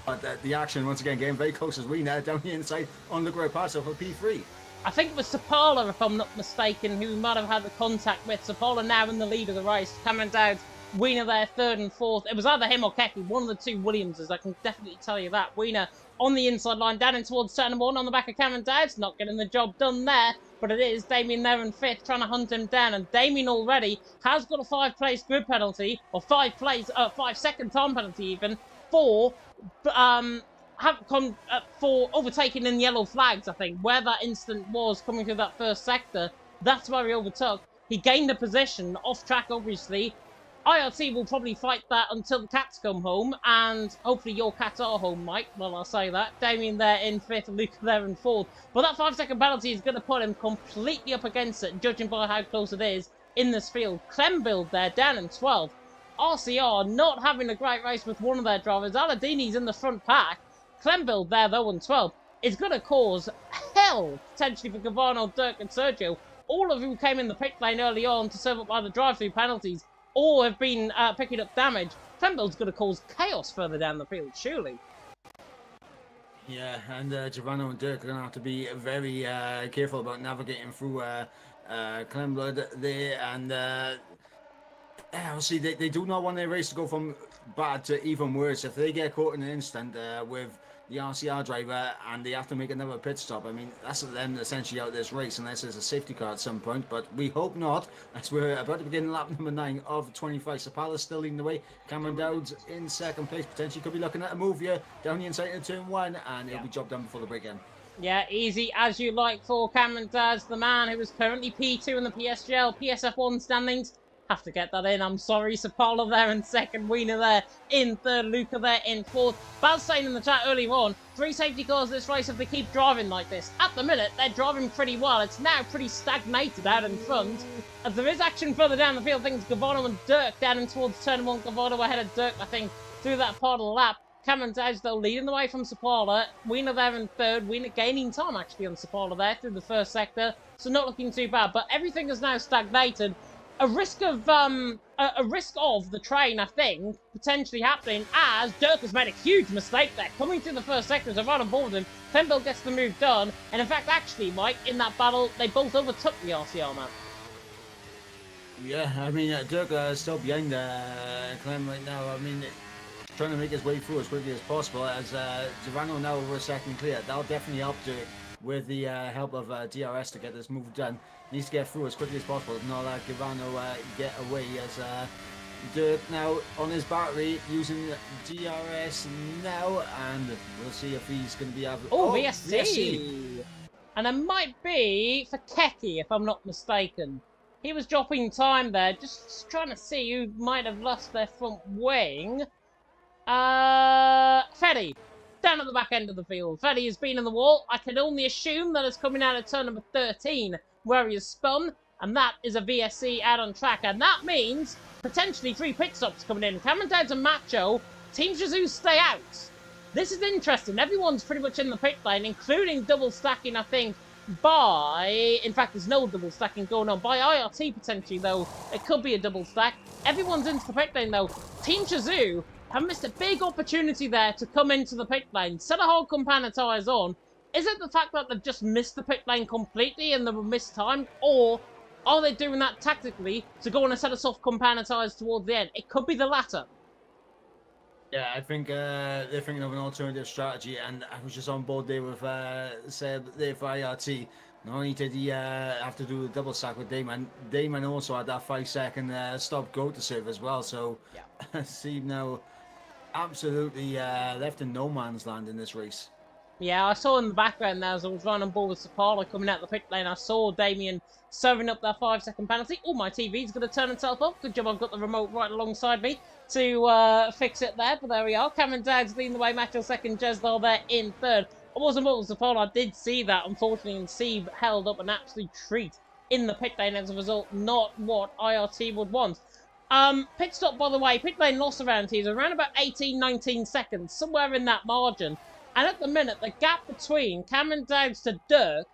But the action, once again, getting very close as we now down the inside on the ground pass for P3. I think it was Sapala, if I'm not mistaken, who might have had the contact with. Sapala now in the lead of the race. Cameron Dowds, Wiener there, 3rd and 4th. It was either him or Keke, one of the two Williamses, I can definitely tell you that. Wiener on the inside line, down in towards turn 1 on the back of Cameron Dowds. Not getting the job done there, but it is Damien there in 5th, trying to hunt him down. And Damien already has got a 5-place grid penalty, or 5-second time penalty even, for overtaking in yellow flags, I think, where that incident was coming through that first sector. That's where he overtook. He gained a position, off track obviously. IRT will probably fight that until the cats come home, and hopefully your cats are home, Mike. Well, I'll say that. Damien there in 5th, Luca there in 4th. But that 5-second penalty is going to put him completely up against it, judging by how close it is in this field. Clembuild there, down in 12th. RCR not having a great race with one of their drivers. Aladini's in the front pack. Clembuild there, though, in 12th. It's going to cause hell, potentially, for Gavano, Dirk and Sergio. All of who came in the pit lane early on to serve up either drive-through penalties or have been picking up damage. Clembuild's going to cause chaos further down the field, surely. Yeah, and Giovanni and Dirk are going to have to be very careful about navigating through Clembuild there. And obviously, they do not want their race to go from bad to even worse. If they get caught in an instant with the RCR driver and they have to make another pit stop, I mean, that's them essentially out of this race unless there's a safety car at some point, but we hope not, as we're about to begin lap number 9 of 25. Sapala's still leading the way. Cameron Dowds in 2nd place, potentially could be looking at a move here down the inside of turn 1, and it'll be job done before the break end. Yeah, easy as you like for Cameron Dowds, the man who is currently P2 in the PSGL, PSF1 standings. Have to get that in, I'm sorry. Sapala there in 2nd, Wiener there in 3rd, Luca there in 4th. Baz saying in the chat earlier on, 3 safety cars this race if they keep driving like this. At the minute, they're driving pretty well. It's now pretty stagnated out in front. As there is action further down the field, I think it's Gavano and Dirk down in towards turn 1. Gavano ahead of Dirk, I think, through that part of the lap. Cameron Dowds, though, leading the way from Sapala. Wiener there in 3rd. Wiener gaining time, actually, on Sapala there through the first sector. So not looking too bad. But everything is now stagnated. A risk of the train, I think, potentially happening, as Dirk has made a huge mistake there. Coming through the first sector, so right on board with him. Clembuild gets the move done. And in fact, actually, Mike, in that battle, they both overtook the RCR man. Yeah, I mean, Dirk is still behind Clem right now. I mean, trying to make his way through as quickly as possible. As Giovanni now over a second clear, that'll definitely help Dirk with the help of DRS to get this move done. Needs to get through as quickly as possible. If not, Gavano get away as Dirk now on his battery using DRS now, and we'll see if he's going to be able. Oh, VSC. And it might be for Keke, if I'm not mistaken. He was dropping time there, just trying to see who might have lost their front wing. Fetty, down at the back end of the field. Fetty has been in the wall. I can only assume that it's coming out of turn number 13, where he has spun, and that is a VSC out on track. And that means potentially 3 pit stops coming in. Cameron Dowds and Macho, Team Jesus stay out. This is interesting. Everyone's pretty much in the pit lane, including double stacking, I think, in fact, there's no double stacking going on. By IRT, potentially, though, it could be a double stack. Everyone's into the pit lane, though. Team Shazoo have missed a big opportunity there to come into the pit lane. Set a whole compound tyres on. Is it the fact that they've just missed the pit lane completely and they were missed time? Or are they doing that tactically to go on a set of soft compound tyres towards the end? It could be the latter. Yeah, I think they're thinking of an alternative strategy, and I was just on board there with said there for IRT. Not only did he have to do the double sack with Damon, Damon also had that 5 second stop go to serve as well. So Yeah. Steve now absolutely left in no man's land in this race. Yeah, I saw in the background there as I was running on board with Sapala coming out the pit lane. I saw Damien serving up that 5 second penalty. Oh, my TV's going to turn itself off. Good job, I've got the remote right alongside me to fix it there. But there we are. Cameron Dowd's leading the way. Matchel second. Jesdal there in third. I wasn't bored with Sapala. I did see that, unfortunately, and Steve held up an absolute treat in the pit lane as a result. Not what IRT would want. Pit stop, by the way. Pit lane loss around here is around about 18, 19 seconds, somewhere in that margin. And at the minute, the gap between Cameron Dowds to Dirk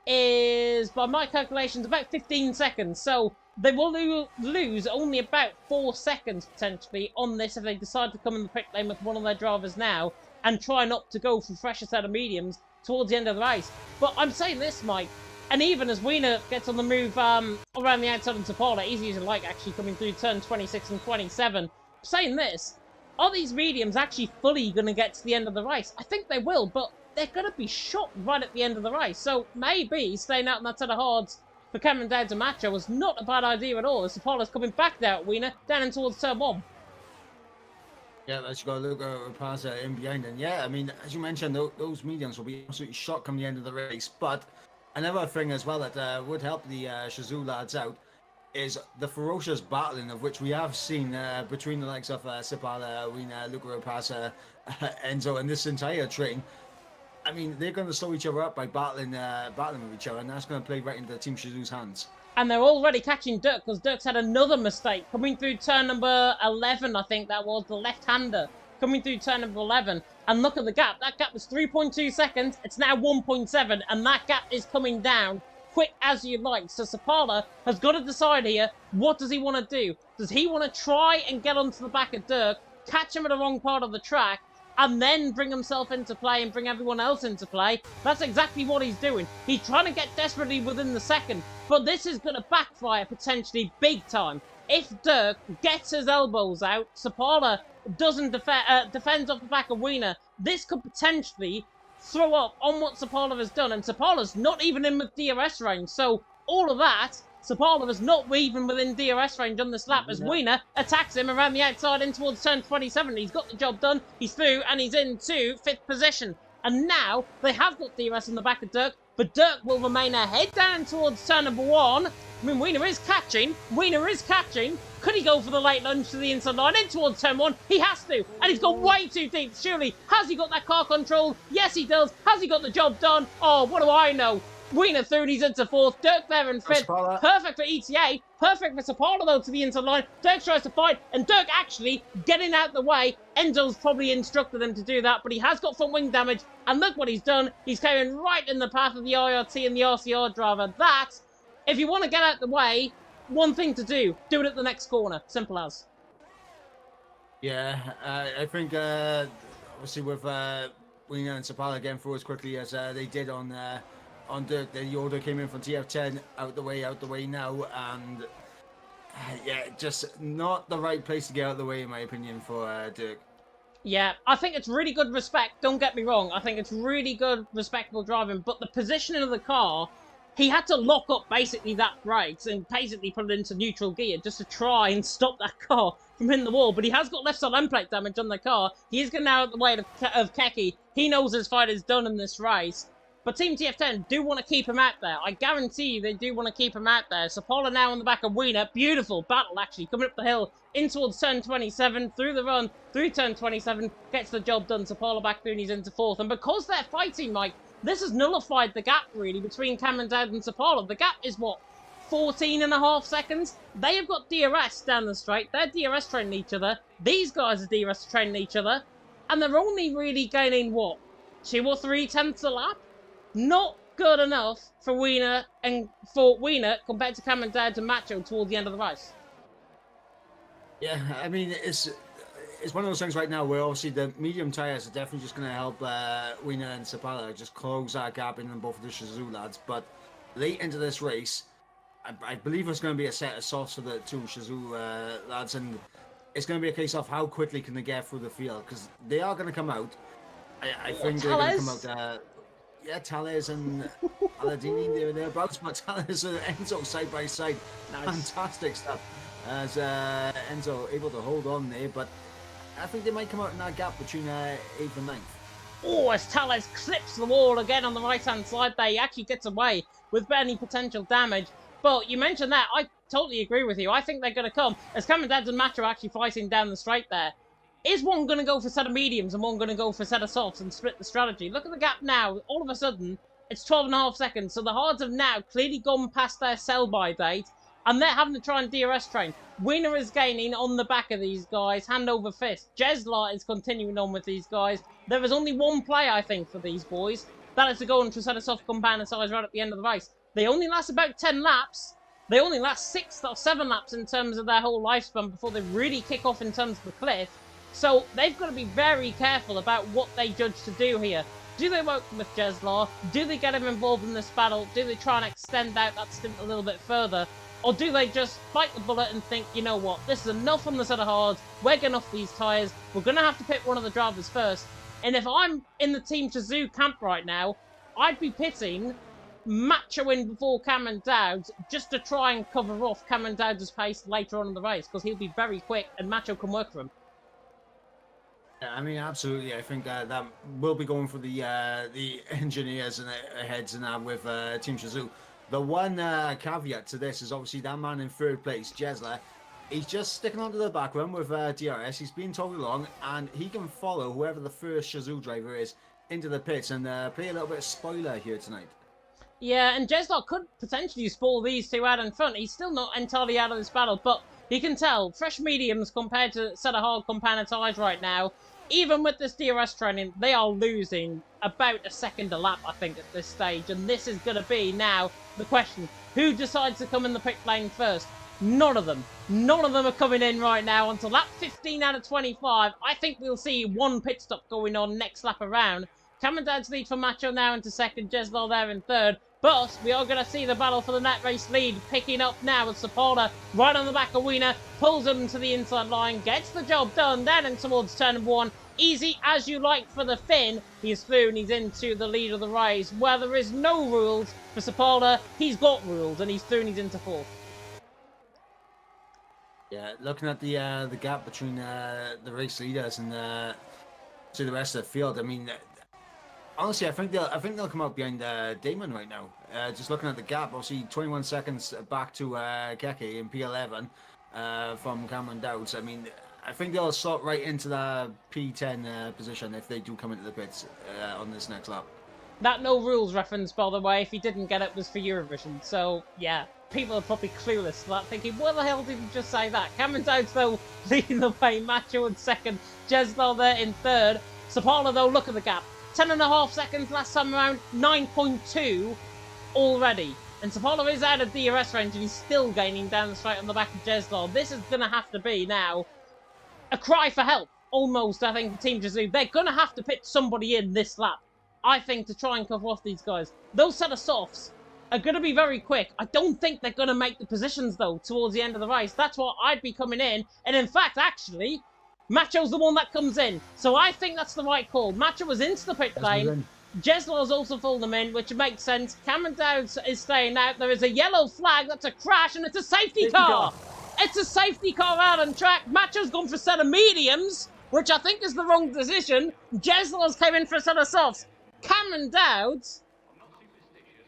is, by my calculations, about 15 seconds. So they will lose only about 4 seconds, potentially, on this if they decide to come in the pit lane with one of their drivers now and try not to go for fresher set of mediums towards the end of the race. But I'm saying this, Mike, and even as Wiener gets on the move around the outside of Zapala, easy as you like, actually, coming through turn 26 and 27, I'm saying this, are these mediums actually fully going to get to the end of the race? I think they will, but they're going to be shot right at the end of the race. So maybe staying out on that set of hards for Cameron Dowds and Macho was not a bad idea at all. As Sapala's coming back now at Wiener, down in towards turn 1. Yeah, let's go look at Rapasa in behind. And yeah, I mean, as you mentioned, those mediums will be absolutely shot come the end of the race. But another thing as well that would help the Shazoo lads out is the ferocious battling of which we have seen between the likes of Sipala, Wiener, Luca Rapasa, Enzo, and this entire train. I mean, they're going to slow each other up by battling with each other, and that's going to play right into Team Shazoo's hands. And they're already catching Dirk, because Dirk's had another mistake coming through turn number 11, I think that was, the left-hander coming through turn number 11. And look at the gap. That gap was 3.2 seconds. It's now 1.7, and that gap is coming down quick as you like. So Sapala has got to decide here, what does he want to do? Does he want to try and get onto the back of Dirk, catch him at the wrong part of the track, and then bring himself into play and bring everyone else into play? That's exactly what he's doing. He's trying to get desperately within the second, but this is going to backfire potentially big time. If Dirk gets his elbows out, Sapala doesn't defends off the back of Wiener, this could potentially throw up on what Sapala has done, and Sapala's not even in with DRS range, so all of that, Sapala is not even within DRS range on this lap as Wiener attacks him around the outside in towards turn 27. He's got the job done, he's through, and he's into 5th position. And now they have got DRS on the back of Dirk, but Dirk will remain ahead down towards turn number 1. I mean, Wiener is catching. Could he go for the late lunge to the inside line in towards turn 1? He has to, and he's gone way too deep, surely. Has he got that car control? Yes, he does. Has he got the job done? Oh, what do I know? Wiener through, and he's into 4th. Dirk there in 5th. Perfect for ETA. Perfect for Sapala, though, to the inside line. Dirk tries to fight, and Dirk actually getting out the way. Enzo's probably instructed him to do that, but he has got front wing damage, and look what he's done. He's carrying right in the path of the IRT and the RCR driver. That, if you want to get out the way, one thing to do it at the next corner. Simple as. Yeah, I think obviously with Wiener and Sapala getting through as quickly as they did on Dirk, the order came in from TF10 out the way now, and yeah, just not the right place to get out of the way in my opinion for Dirk. Yeah, I think it's really good respect, don't get me wrong, I think it's really good, respectable driving, but the positioning of the car, he had to lock up basically that brakes and basically put it into neutral gear just to try and stop that car from hitting the wall. But he has got left side end plate damage on the car. He is getting out of the way of Keki. He knows his fight is done in this race. But Team TF10 do want to keep him out there. I guarantee you they do want to keep him out there. Sapala now on the back of Wiener. Beautiful battle, actually, coming up the hill in towards turn 27. Through the run, through turn 27. Gets the job done. Sapala back through and he's into 4th. And because they're fighting, Mike, this has nullified the gap, really, between Cameron Dowd and Sapala. The gap is, what, 14.5 seconds? They have got DRS down the straight. They're DRS training each other. These guys are DRS training each other. And they're only really gaining, what, 2 or 3 tenths a lap? Not good enough for Wiener compared to Cameron Dowd and Macho toward the end of the race. Yeah, I mean, it's one of those things right now where obviously the medium tyres are definitely just going to help Wiener and Sapala just close that gap in both of the Shazoo lads. But late into this race, I believe it's going to be a set of softs for the two Shazoo lads. And it's going to be a case of how quickly can they get through the field, because they are going to come out. I think they're going to come out. Yeah, Tales and Aladini, they're about, but Tales and Enzo side by side. Nice. Fantastic stuff. As Enzo able to hold on there, but I think they might come out in that gap between 8th and 9th. Oh, as Tales clips the wall again on the right-hand side there, he actually gets away with any potential damage. But you mentioned that, I totally agree with you. I think they're going to come, as Cameron Dads and Macho are actually fighting down the straight there. Is one going to go for set of mediums and one going to go for set of softs and split the strategy? Look at the gap now. All of a sudden, it's 12.5 seconds. So the hards have now clearly gone past their sell-by date, and they're having to try and DRS train. Winner is gaining on the back of these guys, hand over fist. Jeslar is continuing on with these guys. There is only one play, I think, for these boys. That is to go into a set of soft compound size right at the end of the race. They only last about 10 laps. They only last 6 or 7 laps in terms of their whole lifespan before they really kick off in terms of the cliff. So they've got to be very careful about what they judge to do here. Do they work with Jeslar? Do they get him involved in this battle? Do they try and extend out that stint a little bit further? Or do they just bite the bullet and think, you know what, this is enough on the set of hards, we're getting off these tyres, we're going to have to pick one of the drivers first. And if I'm in the Team Chazoo camp right now, I'd be pitting Macho in before Cameron Dowds just to try and cover off Cameron Dowds' pace later on in the race, because he'll be very quick and Macho can work for him. Yeah, I mean, absolutely. I think that will be going for the engineers and heads and that with Team Chazoo. The one caveat to this is obviously that man in 3rd place, Jesler. He's just sticking onto the back run with DRS. He's been totally long, and he can follow whoever the first Chazoo driver is into the pits and play a little bit of spoiler here tonight. Yeah, and Jeslar could potentially spoil these two out in front. He's still not entirely out of this battle, but he can tell fresh mediums compared to set of hard compounded tyres right now. Even with this DRS training, they are losing about a second a lap, I think, at this stage. And this is going to be now the question. Who decides to come in the pit lane first? None of them. None of them are coming in right now until lap 15 out of 25. I think we'll see one pit stop going on next lap around. Cameron Dad's lead for Macho now into 2nd. Jeslar there in 3rd. But we are going to see the battle for the net race lead picking up now with Sapala right on the back of Wiener, pulls him to the inside line, gets the job done down and towards turn 1. Easy as you like for the Finn. He's through and he's into the lead of the race. Where there is no rules for Sapala, he's got rules and he's through and he's into 4th. Yeah, looking at the gap between the race leaders and to the rest of the field, I mean, honestly, I think they'll come out behind Damon right now. Just looking at the gap, obviously 21 seconds back to Keke in P11 from Cameron Dowds. I mean, I think they'll slot right into the P10 position if they do come into the pits on this next lap. That no rules reference, by the way, if you didn't get it, was for Eurovision. So, yeah, people are probably clueless to that, thinking, what the hell did you just say that? Cameron Dowds, though, leading the way. Macho in 2nd. Jeslar there in 3rd. Sapala, though, look at the gap. 10.5 seconds last time around, 9.2 already. And Sapala is out of DRS range and he's still gaining down the straight on the back of Jeslar. This is going to have to be now a cry for help, almost, I think, for Team Chazoo. They're going to have to pit somebody in this lap, I think, to try and cover off these guys. Those set of softs are going to be very quick. I don't think they're going to make the positions, though, towards the end of the race. That's why I'd be coming in. And in fact, actually, Macho's the one that comes in. So I think that's the right call. Macho was into the pit lane. Jeslar's also pulled them in, which makes sense. Cameron Dowds is staying out. There is a yellow flag. That's a crash, and it's a safety car. It's a safety car out on track. Macho's gone for a set of mediums, which I think is the wrong decision. Jeslar's came in for a set of softs. Cameron Dowds,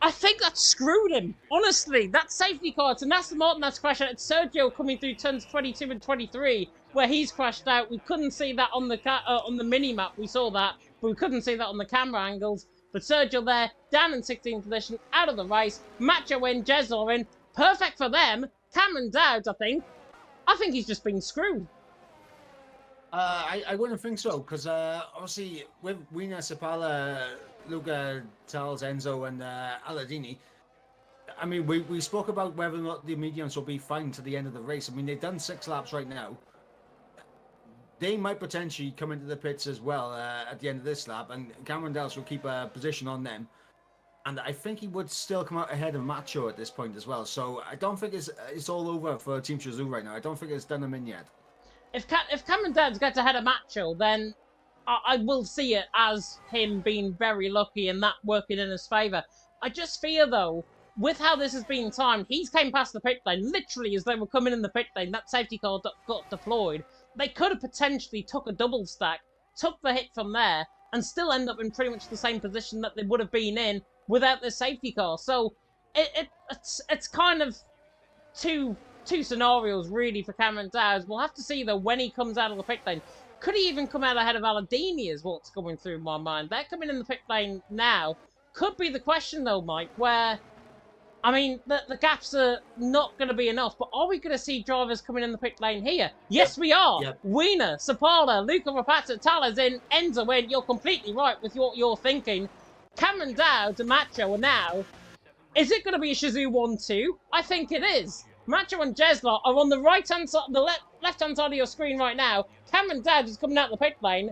I think that screwed him. Honestly, that safety car, it's an Aston Martin that's crashed out. It's Sergio coming through turns 22 and 23, where he's crashed out. We couldn't see that on the mini-map. We saw that, but we couldn't see that on the camera angles. But Sergio there, down in 16th position, out of the race. Macho in, Jeslar in. Perfect for them. Cameron Dowds, I think he's just been screwed. I wouldn't think so, because obviously with Wiener, Sapala, Luca, Tals, Enzo, and Aladini, I mean, we spoke about whether or not the mediums will be fine to the end of the race. I mean, they've done 6 laps right now. They might potentially come into the pits as well at the end of this lap, and Cameron Dowds will keep a position on them. And I think he would still come out ahead of Macho at this point as well. So I don't think it's all over for Team Chazoo right now. I don't think it's done them in yet. if Cameron Downs gets ahead of Macho, then I will see it as him being very lucky and that working in his favour. I just fear, though, with how this has been timed, he's came past the pit lane, literally as they were coming in the pit lane, that safety car got deployed. They could have potentially took a double stack, took the hit from there, and still end up in pretty much the same position that they would have been in without the safety car. So it's kind of two scenarios really for Cameron Downs. We'll have to see though when he comes out of the pit lane. Could he even come out ahead of Aladini is what's going through my mind. They're coming in the pit lane now. Could be the question though, Mike, where, I mean, the gaps are not going to be enough, but are we going to see drivers coming in the pit lane here? Yes, we are. Yep. Wiener, Sapala, Luca Rapazza, Tala's in, Enzo in. You're completely right with what you're thinking. Cameron Downs and Macho are now. Is it going to be a Shazoo 1-2? I think it is. Macho and Jesla are on the right-hand side, the left-hand side of your screen right now. Cameron Downs is coming out the pit lane,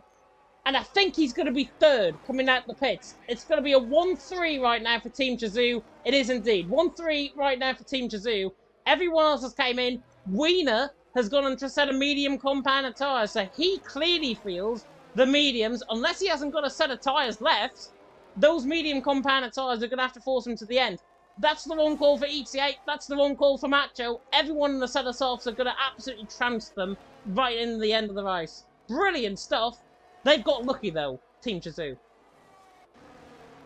and I think he's going to be third coming out the pits. It's going to be a 1-3 right now for Team Shazoo. It is indeed. 1-3 right now for Team Shazoo. Everyone else has came in. Wiener has gone on to a set of medium compound tyres, so he clearly feels the mediums, unless he hasn't got a set of tyres left, those medium compound tyres are going to have to force him to the end. That's the one call for ETA. That's the one call for Macho. Everyone in the set of softs are going to absolutely trounce them right in the end of the race. Brilliant stuff. They've got lucky, though, Team Shazoo.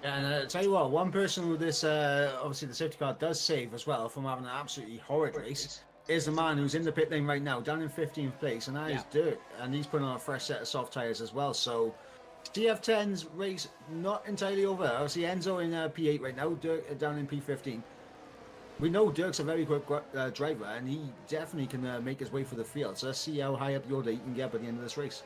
Yeah, and I'll tell you what, one person with this, obviously the safety car does save as well from having an absolutely horrid race, is the man who's in the pit lane right now, down in 15th place, and that is Dirk. And he's putting on a fresh set of soft tyres as well, so TF10's race not entirely over. Obviously Enzo in P8 right now, Dirk down in P15. We know Dirk's a very quick driver, and he definitely can make his way through the field, so let's see how high up the order he can get by the end of this race.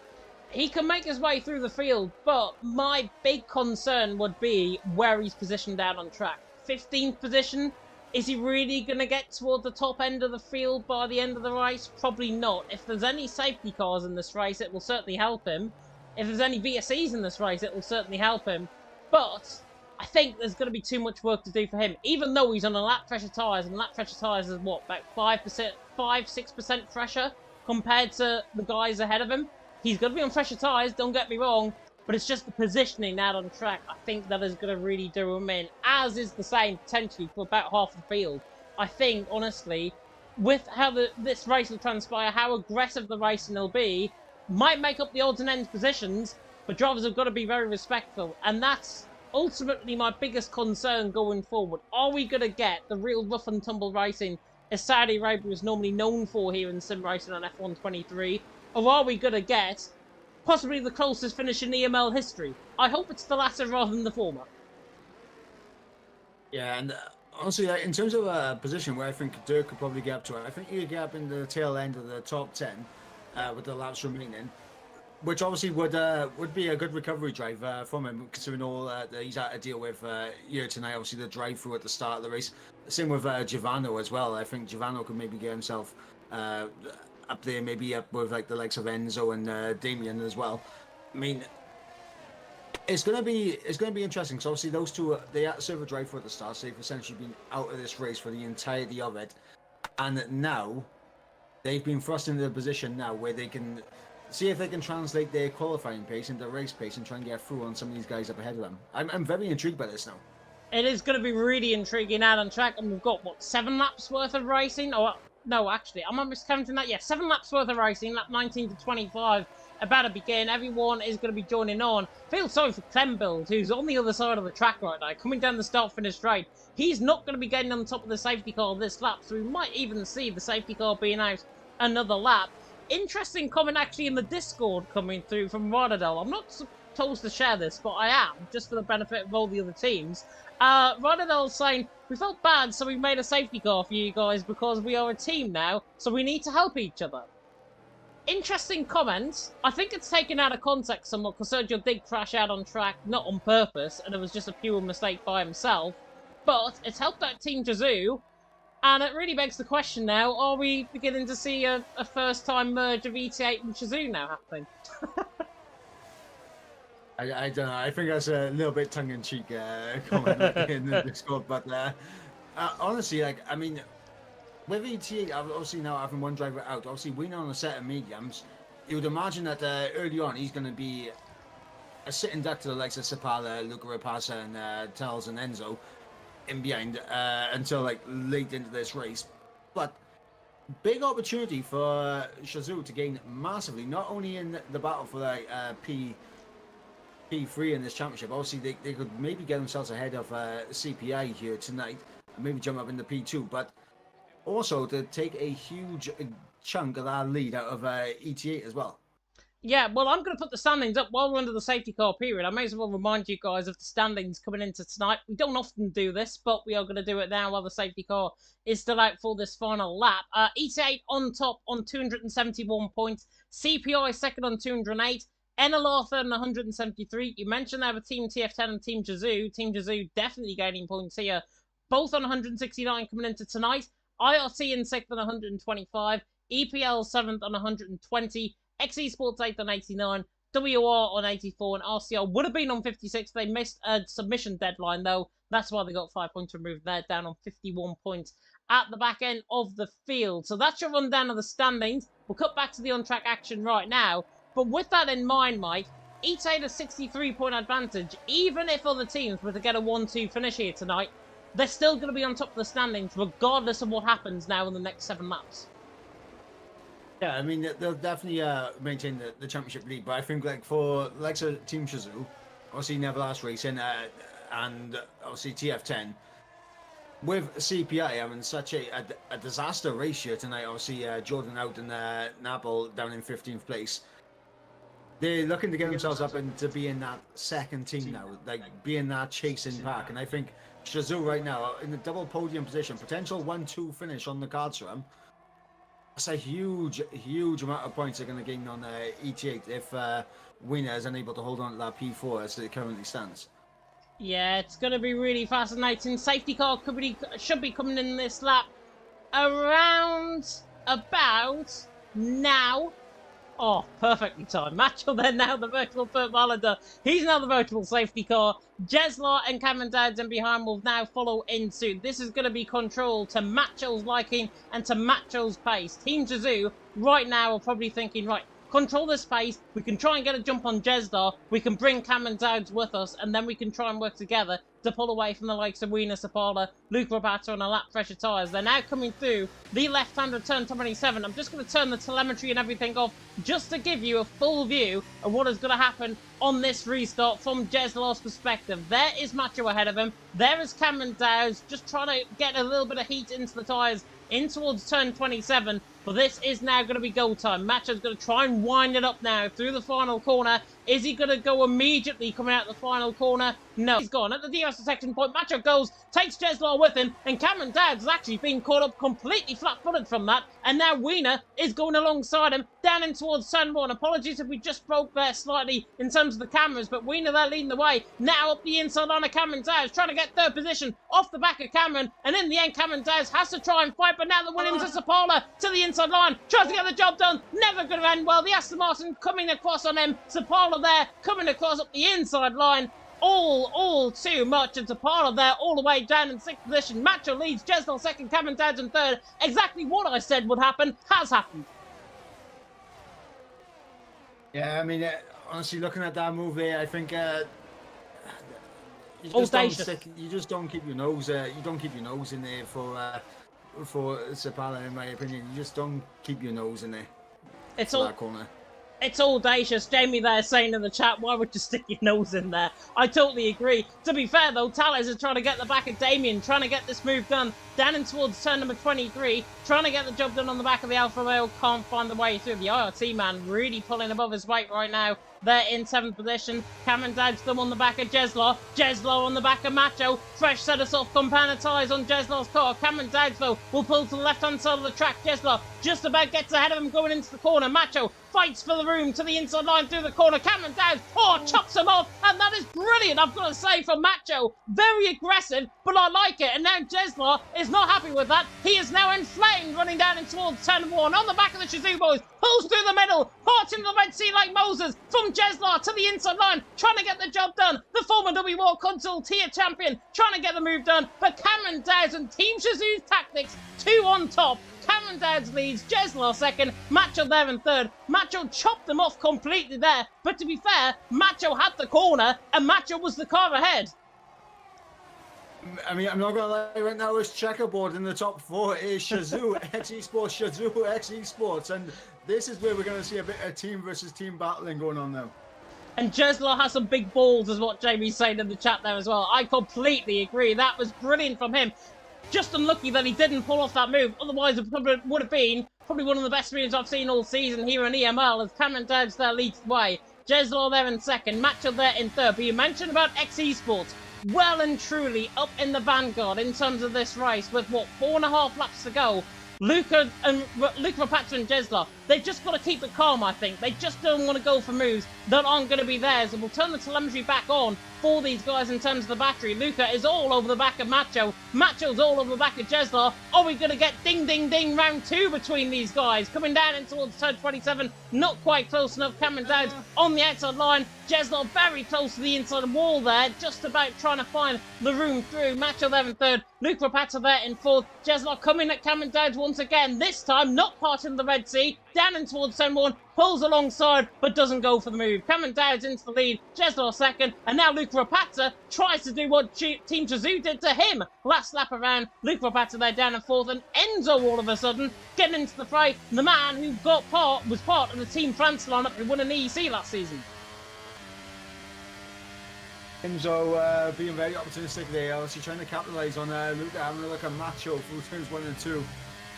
He can make his way through the field, but my big concern would be where he's positioned out on track. 15th position, is he really going to get toward the top end of the field by the end of the race? Probably not. If there's any safety cars in this race, it will certainly help him. If there's any VSEs in this race, it will certainly help him. But I think there's going to be too much work to do for him, even though he's on a lap pressure tyres, and lap pressure tyres is what, about 5-6% pressure compared to the guys ahead of him. He's going to be on fresher tyres, don't get me wrong, but it's just the positioning out on track. I think that is going to really do him in, as is the same potentially for about half the field. I think, honestly, with how this race will transpire, how aggressive the racing will be, might make up the odds and ends positions, but drivers have got to be very respectful, and that's ultimately my biggest concern going forward. Are we going to get the real rough and tumble racing as Saudi Arabia is normally known for here in sim racing on F123? Or are we going to get possibly the closest finish in EML history? I hope it's the latter rather than the former. Yeah, and honestly, in terms of a position where I think Dirk could probably get up to, I think you could get up in the tail end of the top 10 with the laps remaining, which obviously would be a good recovery drive from him, considering all that he's had to deal with here tonight. Obviously, the drive-through at the start of the race. Same with Giovanno as well. I think Giovanno could maybe get himself up there, maybe up with like the likes of Enzo and Damien as well. I mean, it's gonna be interesting. So obviously those two they had to serve a drive for at the start, so they've essentially been out of this race for the entirety of it, and now they've been thrust into a position now where they can see if they can translate their qualifying pace into race pace and try and get through on some of these guys up ahead of them. I'm very intrigued by this now. It is going to be really intriguing out on track, and we've got what, 7 laps worth of racing, or no, actually, am I miscounting that? Yeah, 7 laps worth of racing, lap 19 to 25, about to begin. Everyone is going to be joining on. Feel sorry for Clembuild, who's on the other side of the track right now, coming down the start-finish straight. He's not going to be getting on top of the safety car this lap, so we might even see the safety car being out another lap. Interesting comment actually in the Discord coming through from Rodadell. I'm not supposed to share this, but I am, just for the benefit of all the other teams. Rodadell's saying, we felt bad, so we made a safety car for you guys because we are a team now, so we need to help each other. Interesting comment. I think it's taken out of context somewhat because Sergio did crash out on track, not on purpose, and it was just a pure mistake by himself. But it's helped out Team Shazoo, and it really begs the question now, are we beginning to see a first-time merge of ET8 and Shazoo now happening? I don't know. I think that's a little bit tongue-in-cheek comment in the Discord, but honestly, like, I mean, with ETA, obviously now having one driver out, obviously we know on a set of mediums, you would imagine that early on he's going to be a sitting duck to the likes of Sapala, Luca Rapasa, and Tells and Enzo in behind until like late into this race. But big opportunity for Shazoo to gain massively, not only in the battle for the P3 in this championship. Obviously, they could maybe get themselves ahead of CPI here tonight and maybe jump up in the P2, but also to take a huge chunk of that lead out of ET8 as well. Yeah, well, I'm going to put the standings up while we're under the safety car period. I may as well remind you guys of the standings coming into tonight. We don't often do this, but we are going to do it now while the safety car is still out for this final lap. ET8 on top on 271 points. CPI second on 208. NLR third on 173. You mentioned there were Team TF10 and Team Jazoo. Team Jazoo definitely gaining points here. Both on 169 coming into tonight. IRT in sixth on 125. EPL 7th on 120. XE Sports 8th on 89, WR on 84, and RCL would have been on 56. They missed a submission deadline, though. That's why they got 5 points removed. They're down on 51 points at the back end of the field. So that's your rundown of the standings. We'll cut back to the on-track action right now. But with that in mind, Mike, ET8 a 63-point advantage. Even if other teams were to get a 1-2 finish here tonight, they're still going to be on top of the standings, regardless of what happens now in the next 7 laps. Yeah, I mean, they'll definitely maintain the championship lead, but I think like for likes of Team Shazoo, obviously Neverlast Racing, and obviously TF10, with CPI having such a disaster race here tonight, obviously Jordan out and Napple down in 15th place, they're looking to get themselves up and to be in that second team now, like being that chasing pack, and I think Shazoo right now in the double podium position, potential 1-2 finish on the cards for them. That's a huge amount of points they're going to gain on ET8 if Wiener is unable to hold on to that P4 as it currently stands. Yeah, it's going to be really fascinating. Safety car should be coming in this lap around about now. Oh, perfectly timed. Macho then now the virtual third Malander. He's now the virtual safety car. Jeslar and Cameron Dowds and behind will now follow in soon. This is going to be controlled to Macho's liking and to Macho's pace. Team Jazoo right now are probably thinking, right, control this pace. We can try and get a jump on Jeslar. We can bring Cameron Dowds with us, and then we can try and work together to pull away from the likes of Wiener, Sapala, Luke Rabatta, and a lap pressure tyres. They're now coming through the left-hander turn 27. I'm just going to turn the telemetry and everything off just to give you a full view of what is going to happen on this restart from Jeslar's perspective. There is Macho ahead of him. There is Cameron Dowds just trying to get a little bit of heat into the tyres in towards turn 27. But this is now going to be go time. Macho's going to try and wind it up now through the final corner. Is he going to go immediately coming out the final corner? No. He's gone. At the DRS detection point, Macho goes, takes Jeslar with him, and Cameron Dowds has actually been caught up completely flat-footed from that. And now Wiener is going alongside him, down in towards turn 1. Apologies if we just broke there slightly in terms of the cameras, but Wiener there leading the way. Now up the inside line of Cameron Dowds, trying to get third position off the back of Cameron. And in the end, Cameron Dowds has to try and fight, but now the Williams and Sapala to the inside line, tries to get the job done. Never going to end well. The Aston Martin coming across on him. Sapala there, coming across up the inside line. All too much, and Tapala there all the way down in 6th position. Macho leads, Jeslar second, Cameron Dowds in 3rd. Exactly what I said would happen has happened. Yeah, I mean, honestly, looking at that move there, I think you just don't keep your nose. You don't keep your nose in there for Sapala, in my opinion. You just don't keep your nose in there. It's all that corner. It's audacious. Jamie there saying in the chat, why would you stick your nose in there? I totally agree. To be fair, though, Tales is trying to get the back of Damien, trying to get this move done down in towards turn number 23, trying to get the job done on the back of the Alfa Romeo, can't find the way through. The IRT man really pulling above his weight right now. They're in 7th position. Cameron Dowds them on the back of Jeslar. Jeslar on the back of Macho. Fresh set of soft compound tyres on Jeslar's car. Cameron Dowds, though, will pull to the left-hand side of the track. Jeslar just about gets ahead of him going into the corner. Macho fights for the room to the inside line through the corner. Cameron Dowds, chops him off. And that is brilliant, I've got to say, for Macho. Very aggressive, but I like it. And now Jeslar is not happy with that. He is now inflamed, running down in towards turn 1 on the back of the Shazoo boys. Pulls through the middle, parts into the Red Sea like Moses. From Jeslar to the inside line, trying to get the job done. The former W World Console tier champion, trying to get the move done. But Cameron Dowds and Team Shazoo's tactics, 2 on top, Cameron Dowds leads, Jeslar second, Macho there in third. Macho chopped them off completely there, but to be fair, Macho had the corner and Macho was the car ahead. I mean, I'm not going to lie, right now it's checkerboard in the top 4 is Shazoo, X Esports, Shazoo, X Esports, and this is where we're going to see a bit of team versus team battling going on now. And Jeslar has some big balls, is what Jamie's saying in the chat there as well. I completely agree. That was brilliant from him. Just unlucky that he didn't pull off that move. Otherwise, it probably would have been probably one of the best moves I've seen all season here in EML, as Cameron Dowds there leads the way. Jeslar there in second, Macho there in third. But you mentioned about X Esports. Well and truly up in the vanguard in terms of this race with, what, 4.5 laps to go. Luca Rapazza and Jeslar, they've just got to keep it calm, I think. They just don't want to go for moves that aren't going to be theirs. And we'll turn the telemetry back on for these guys in terms of the battery. Luca is all over the back of Macho. Macho's all over the back of Jeslar. Are we going to get ding, ding, ding round 2 between these guys? Coming down in towards turn 27. Not quite close enough. Cameron Dowds on the outside line. Jeslar very close to the inside wall there. Just about trying to find the room through. Macho there in third. Luca Rapazza there in fourth. Jeslar coming at Cameron Dowds once again. This time not parting the Red Sea. Down in towards turn 1. Pulls alongside, but doesn't go for the move. Cameron Dowds into the lead, Jeslar second, and now Luca Rapazza tries to do what Team Shazoo did to him last lap around. Luca Rapazza there down in fourth, and Enzo all of a sudden getting into the fray. The man who was part of the Team France lineup who won an EEC last season. Enzo being very opportunistic there, obviously trying to capitalise on Luca having a look at Macho through turns 1 and 2.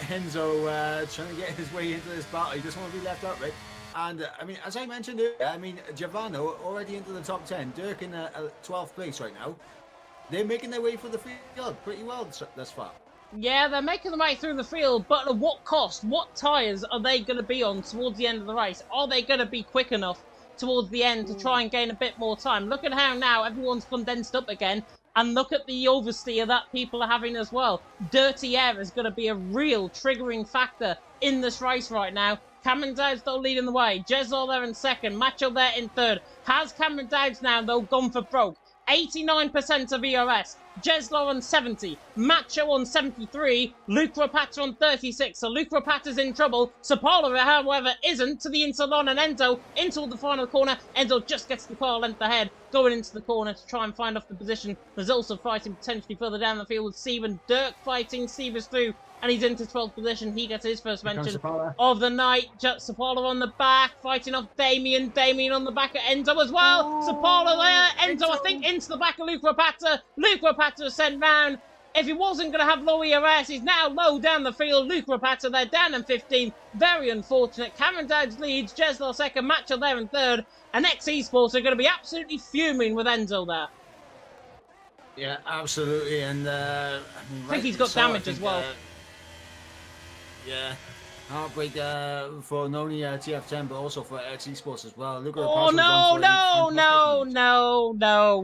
Enzo trying to get his way into this battle. He doesn't want to be left out, right? And I mean, as I mentioned earlier, I mean, Giovanni already into the top 10, Dirk in 12th place right now. They're making their way through the field pretty well thus far. Yeah, they're making their way through the field, but at what cost? What tyres are they going to be on towards the end of the race? Are they going to be quick enough towards the end to try and gain a bit more time? Look at how now everyone's condensed up again. And look at the oversteer that people are having as well. Dirty air is going to be a real triggering factor in this race right now. Cameron Dowds, though, leading the way. Jeslar there in second. Macho there in third. Has Cameron Dowds now, though, gone for broke? 89% of ERS. Jeslar on 70. Macho on 73. Luca Rapazza on 36. So Luca Rapazza's in trouble. Sapala, however, isn't. To the inside line, and Enzo into the final corner. Enzo just gets the car length ahead, going into the corner to try and find off the position. There's also fighting potentially further down the field with Steve and Dirk fighting. Steve is through, and he's into 12th position. He gets his first mention of the night. Sapala on the back, fighting off Damien. Damien on the back of Enzo as well. Sapala there. Enzo, I think, into the back of Luca Rapazza. Luca Rapazza is sent round. If he wasn't going to have low ERS, he's now low down the field. Luca Rapazza there, down in 15th. Very unfortunate. Cameron Dowds leads. Jeslar second. Macho there in third. And X Esports are going to be absolutely fuming with Enzo there. Yeah, absolutely. And I think he's got damage as well. Yeah. Heartbreak for not only TF10 but also for X Esports as well. Luca oh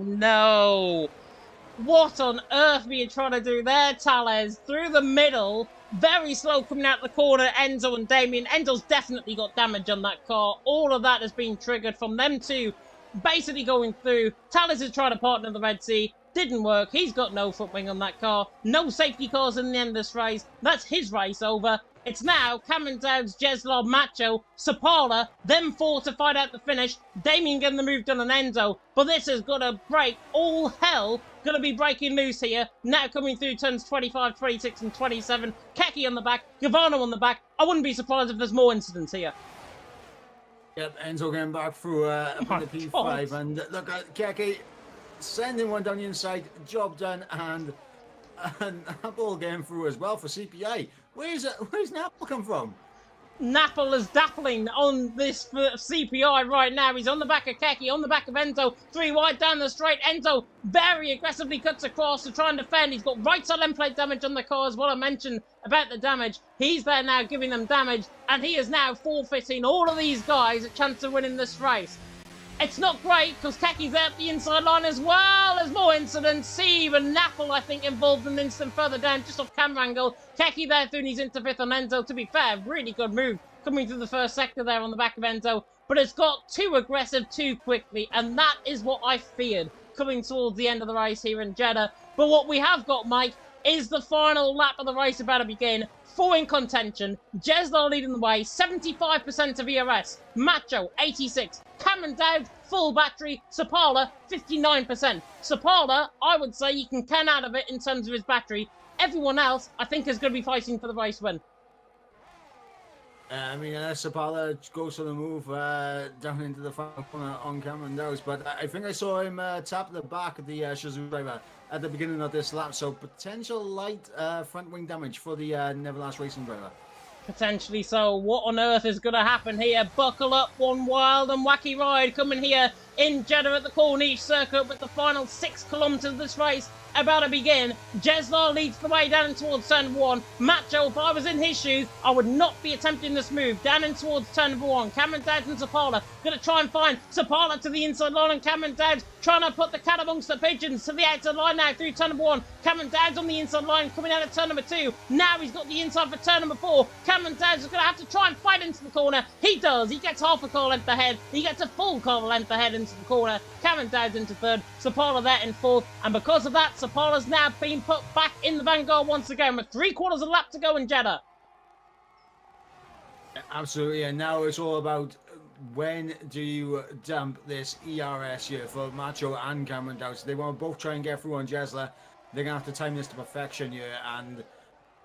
no! What on earth were you trying to do there, Tales? Through the middle, very slow coming out the corner, Enzo and Damien. Enzo's definitely got damage on that car. All of that has been triggered from them two basically going through. Tales is trying to partner the Red Sea. Didn't work. He's got no front wing on that car. No safety cars in the end of this race. That's his race over. It's now Cameron Dowds, Jeslar, Macho, Sapala, them four to fight out the finish. Damien getting the move done on Enzo. But this is going to break all hell. Going to be breaking loose here. Now coming through turns 25, 26 and 27. Keki on the back. Giovanni on the back. I wouldn't be surprised if there's more incidents here. Yep, Enzo getting back through the P5. God. And look at Keki sending one down the inside. Job done. And Apple getting through as well for CPA. Where's Napple come from? Napple is dappling on this CPI right now. He's on the back of Keki, on the back of Enzo. 3 wide down the straight. Enzo very aggressively cuts across to try and defend. He's got right side end plate damage on the car as well. I mentioned about the damage. He's there now giving them damage. And he is now forfeiting all of these guys a chance of winning this race. It's not great because Keki's out the inside line as well. There's more incidents. Steve and Napple, I think, involved in an instant further down just off camera angle. Keki there through and he's into 5th on Enzo. To be fair, really good move coming through the first sector there on the back of Enzo. But it's got too aggressive too quickly, and that is what I feared coming towards the end of the race here in Jeddah. But what we have got, Mike, Is the final lap of the race about to begin? 4 in contention. Jeddah leading the way, 75% of ERS. Macho, 86. Cameron Dowd, full battery. Sapala, 59%. Sapala, I would say you can out of it in terms of his battery. Everyone else, I think, is going to be fighting for the race win. I mean, Sapala goes for the move down into the final corner on Cameron Dowd, but I think I saw him tap the back of the Shazoo driver at the beginning of this lap, so potential light front wing damage for the Neverlast Racing driver. Potentially so. What on earth is going to happen here? Buckle up, one wild and wacky ride coming here in Jeddah at the Corniche Circuit with the final 6 kilometres of this race about to begin. Jeddah leads the way down towards turn number 1. Macho, if I was in his shoes, I would not be attempting this move. Down in towards turn number 1. Cameron Dowd and Sapala going to try and find Sapala to the inside line, and Cameron Dowd trying to put the cat amongst the pigeons to the outside line now through turn number 1. Cameron Dowd's on the inside line coming out of turn number 2. Now he's got the inside for turn number 4. Cameron Dowd's going to have to try and fight into the corner. He does. He gets half a car length ahead. He gets a full car length ahead into the corner. Cameron Dowd's into 3rd. Sapala there in 4th. And because of that, Sapala's now been put back in the vanguard once again with 3/4 of a lap to go in Jeddah. Absolutely, and now it's all about when do you dump this ERS here for Macho and Cameron Dowd. They want to both try and get through on Jeddah. They're going to have to time this to perfection here, and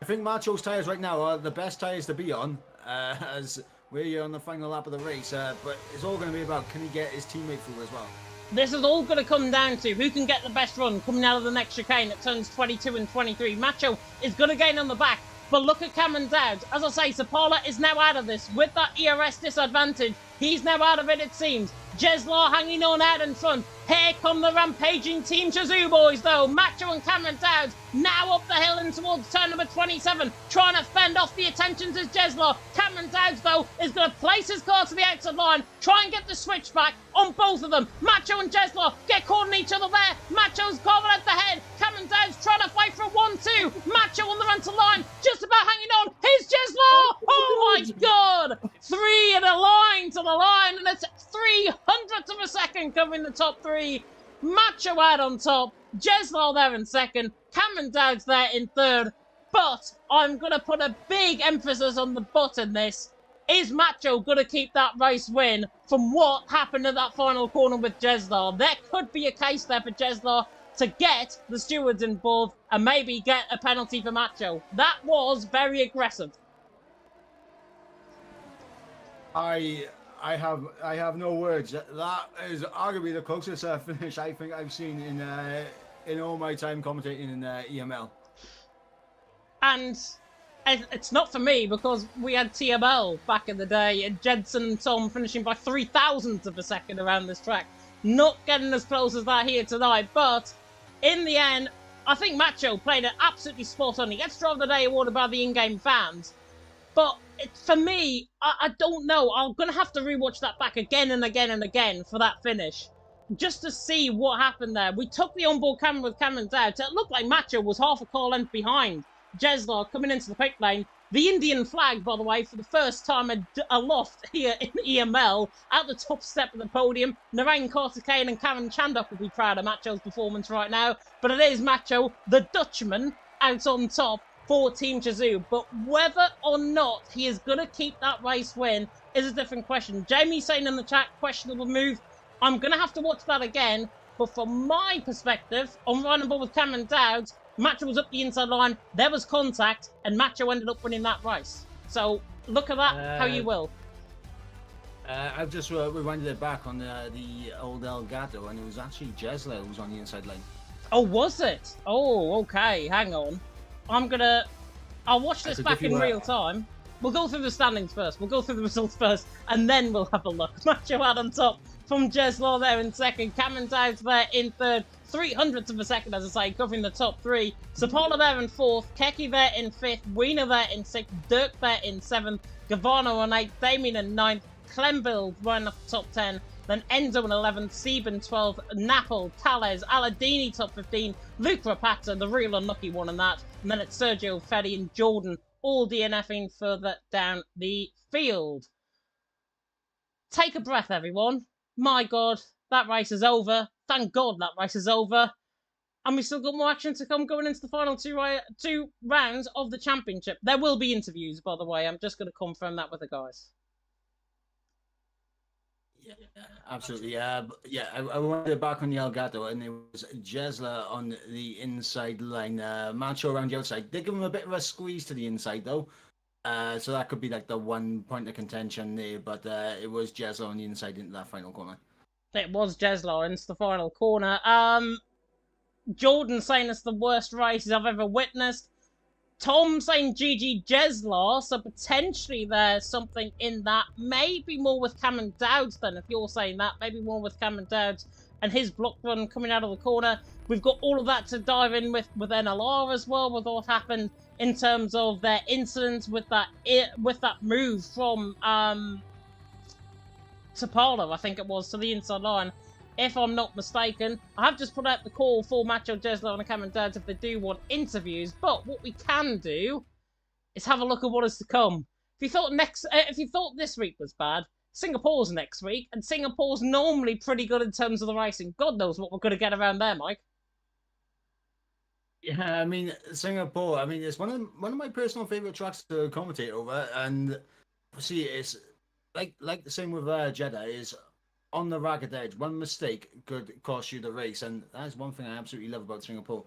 I think Macho's tyres right now are the best tyres to be on as we're here on the final lap of the race, but it's all going to be about can he get his teammate through as well. This is all going to come down to who can get the best run coming out of the next chicane at turns 22 and 23. Macho is going to gain on the back, but look at Cameron Dowd. As I say, Sapala is now out of this with that ERS disadvantage. He's now out of it seems. Jeddah hanging on out in front. Here come the rampaging Team Shazoo boys, though. Macho and Cameron Dowd now up the hill and towards turn number 27, trying to fend off the attentions of Jeddah. Cameron Dowd, though, is going to place his car to the outside line, try and get the switch back on both of them. Macho and Jeddah get caught in each other there. Macho's carving at the head. Cameron Dowd's trying to fight for a 1-2. Macho on the run to line, just about hanging on. Here's Jeddah! Oh my God! 3 in a line to the line, and it's 300th of a second covering the top 3. Macho out on top, Jeddah there in 2nd, Cameron Dowd's there in 3rd, but I'm going to put a big emphasis on the but in this. Is Macho going to keep that race win from what happened in that final corner with Jeddah? There could be a case there for Jeddah to get the stewards involved and maybe get a penalty for Macho. That was very aggressive. I have no words. That is arguably the closest finish I think I've seen in all my time commentating in EML. And it's not for me because we had TML back in the day and Jensen and Tom finishing by 0.003 of a second around this track. Not getting as close as that here tonight, but in the end, I think Macho played it absolutely spot on. He gets Driver of the Day awarded by the in-game fans. But for me, I don't know. I'm going to have to rewatch that back again and again and again for that finish. Just to see what happened there. We took the onboard camera with Cameron Dowd. So it looked like Macho was half a car length behind Jeddah coming into the pit lane. The Indian flag, by the way, for the first time aloft here in EML. At the top step of the podium. Narang Karthikeyan and Karen Chandok will be proud of Macho's performance right now. But it is Macho, the Dutchman, out on top for Team Shazoo, but whether or not he is going to keep that race win is a different question. Jamie saying in the chat, questionable move. I'm going to have to watch that again, but from my perspective, on running ball with Cameron Dowd, Macho was up the inside line, there was contact, and Macho ended up winning that race. So, look at that how you will. I've just rewinded it back on the old Elgato, and it was actually Jeddah who was on the inside lane. Oh, was it? Oh, okay, hang on. I'll watch this back in real time. We'll go through the standings first. We'll go through the results first, and then we'll have a look. Macho out on top from Jeddah there in 2nd. Cameron Dowd there in 3rd. 300th of a second, as I say, covering the top 3. Sapala there in 4th. Keki there in 5th. Wiener there in 6th. Dirk there in 7th. Gavano on 8th. Damien in 9th. Klembill running up the top 10. Then Enzo in 11th, Sieben 12th, Napol, Tales, Aladini top 15, Luke Rapata, the real unlucky one in that. And then it's Sergio Feddi and Jordan, all DNFing further down the field. Take a breath, everyone. My God, that race is over. Thank God that race is over. And we still got more action to come going into the final two rounds of the championship. There will be interviews, by the way. I'm just going to confirm that with the guys. Yeah, absolutely. I wanted back on the Elgato, and it was Jesla on the inside line, Macho around the outside. They give him a bit of a squeeze to the inside, though. So that could be like the one point of contention there, but it was Jesla on the inside into that final corner. It was Jesla into the final corner. Jordan saying it's the worst races I've ever witnessed. Tom saying GG Jesla, so potentially there's something in that. Maybe more with Cameron Dowds then, if you're saying that. Maybe more with Cameron Dowds and his block run coming out of the corner. We've got all of that to dive in with NLR as well, with what happened in terms of their incidents with that move from Tapalo, I think it was, to the inside line. If I'm not mistaken, I have just put out the call for Macho Jesla and Cameron Dowds if they do want interviews. But what we can do is have a look at what is to come. If you thought this week was bad, Singapore's next week, and Singapore's normally pretty good in terms of the racing. God knows what we're going to get around there, Mike. Yeah, I mean Singapore. I mean it's one of my personal favorite tracks to commentate over, and see it's like the same with Jeddah is. On the ragged edge, one mistake could cost you the race, and that's one thing I absolutely love about Singapore.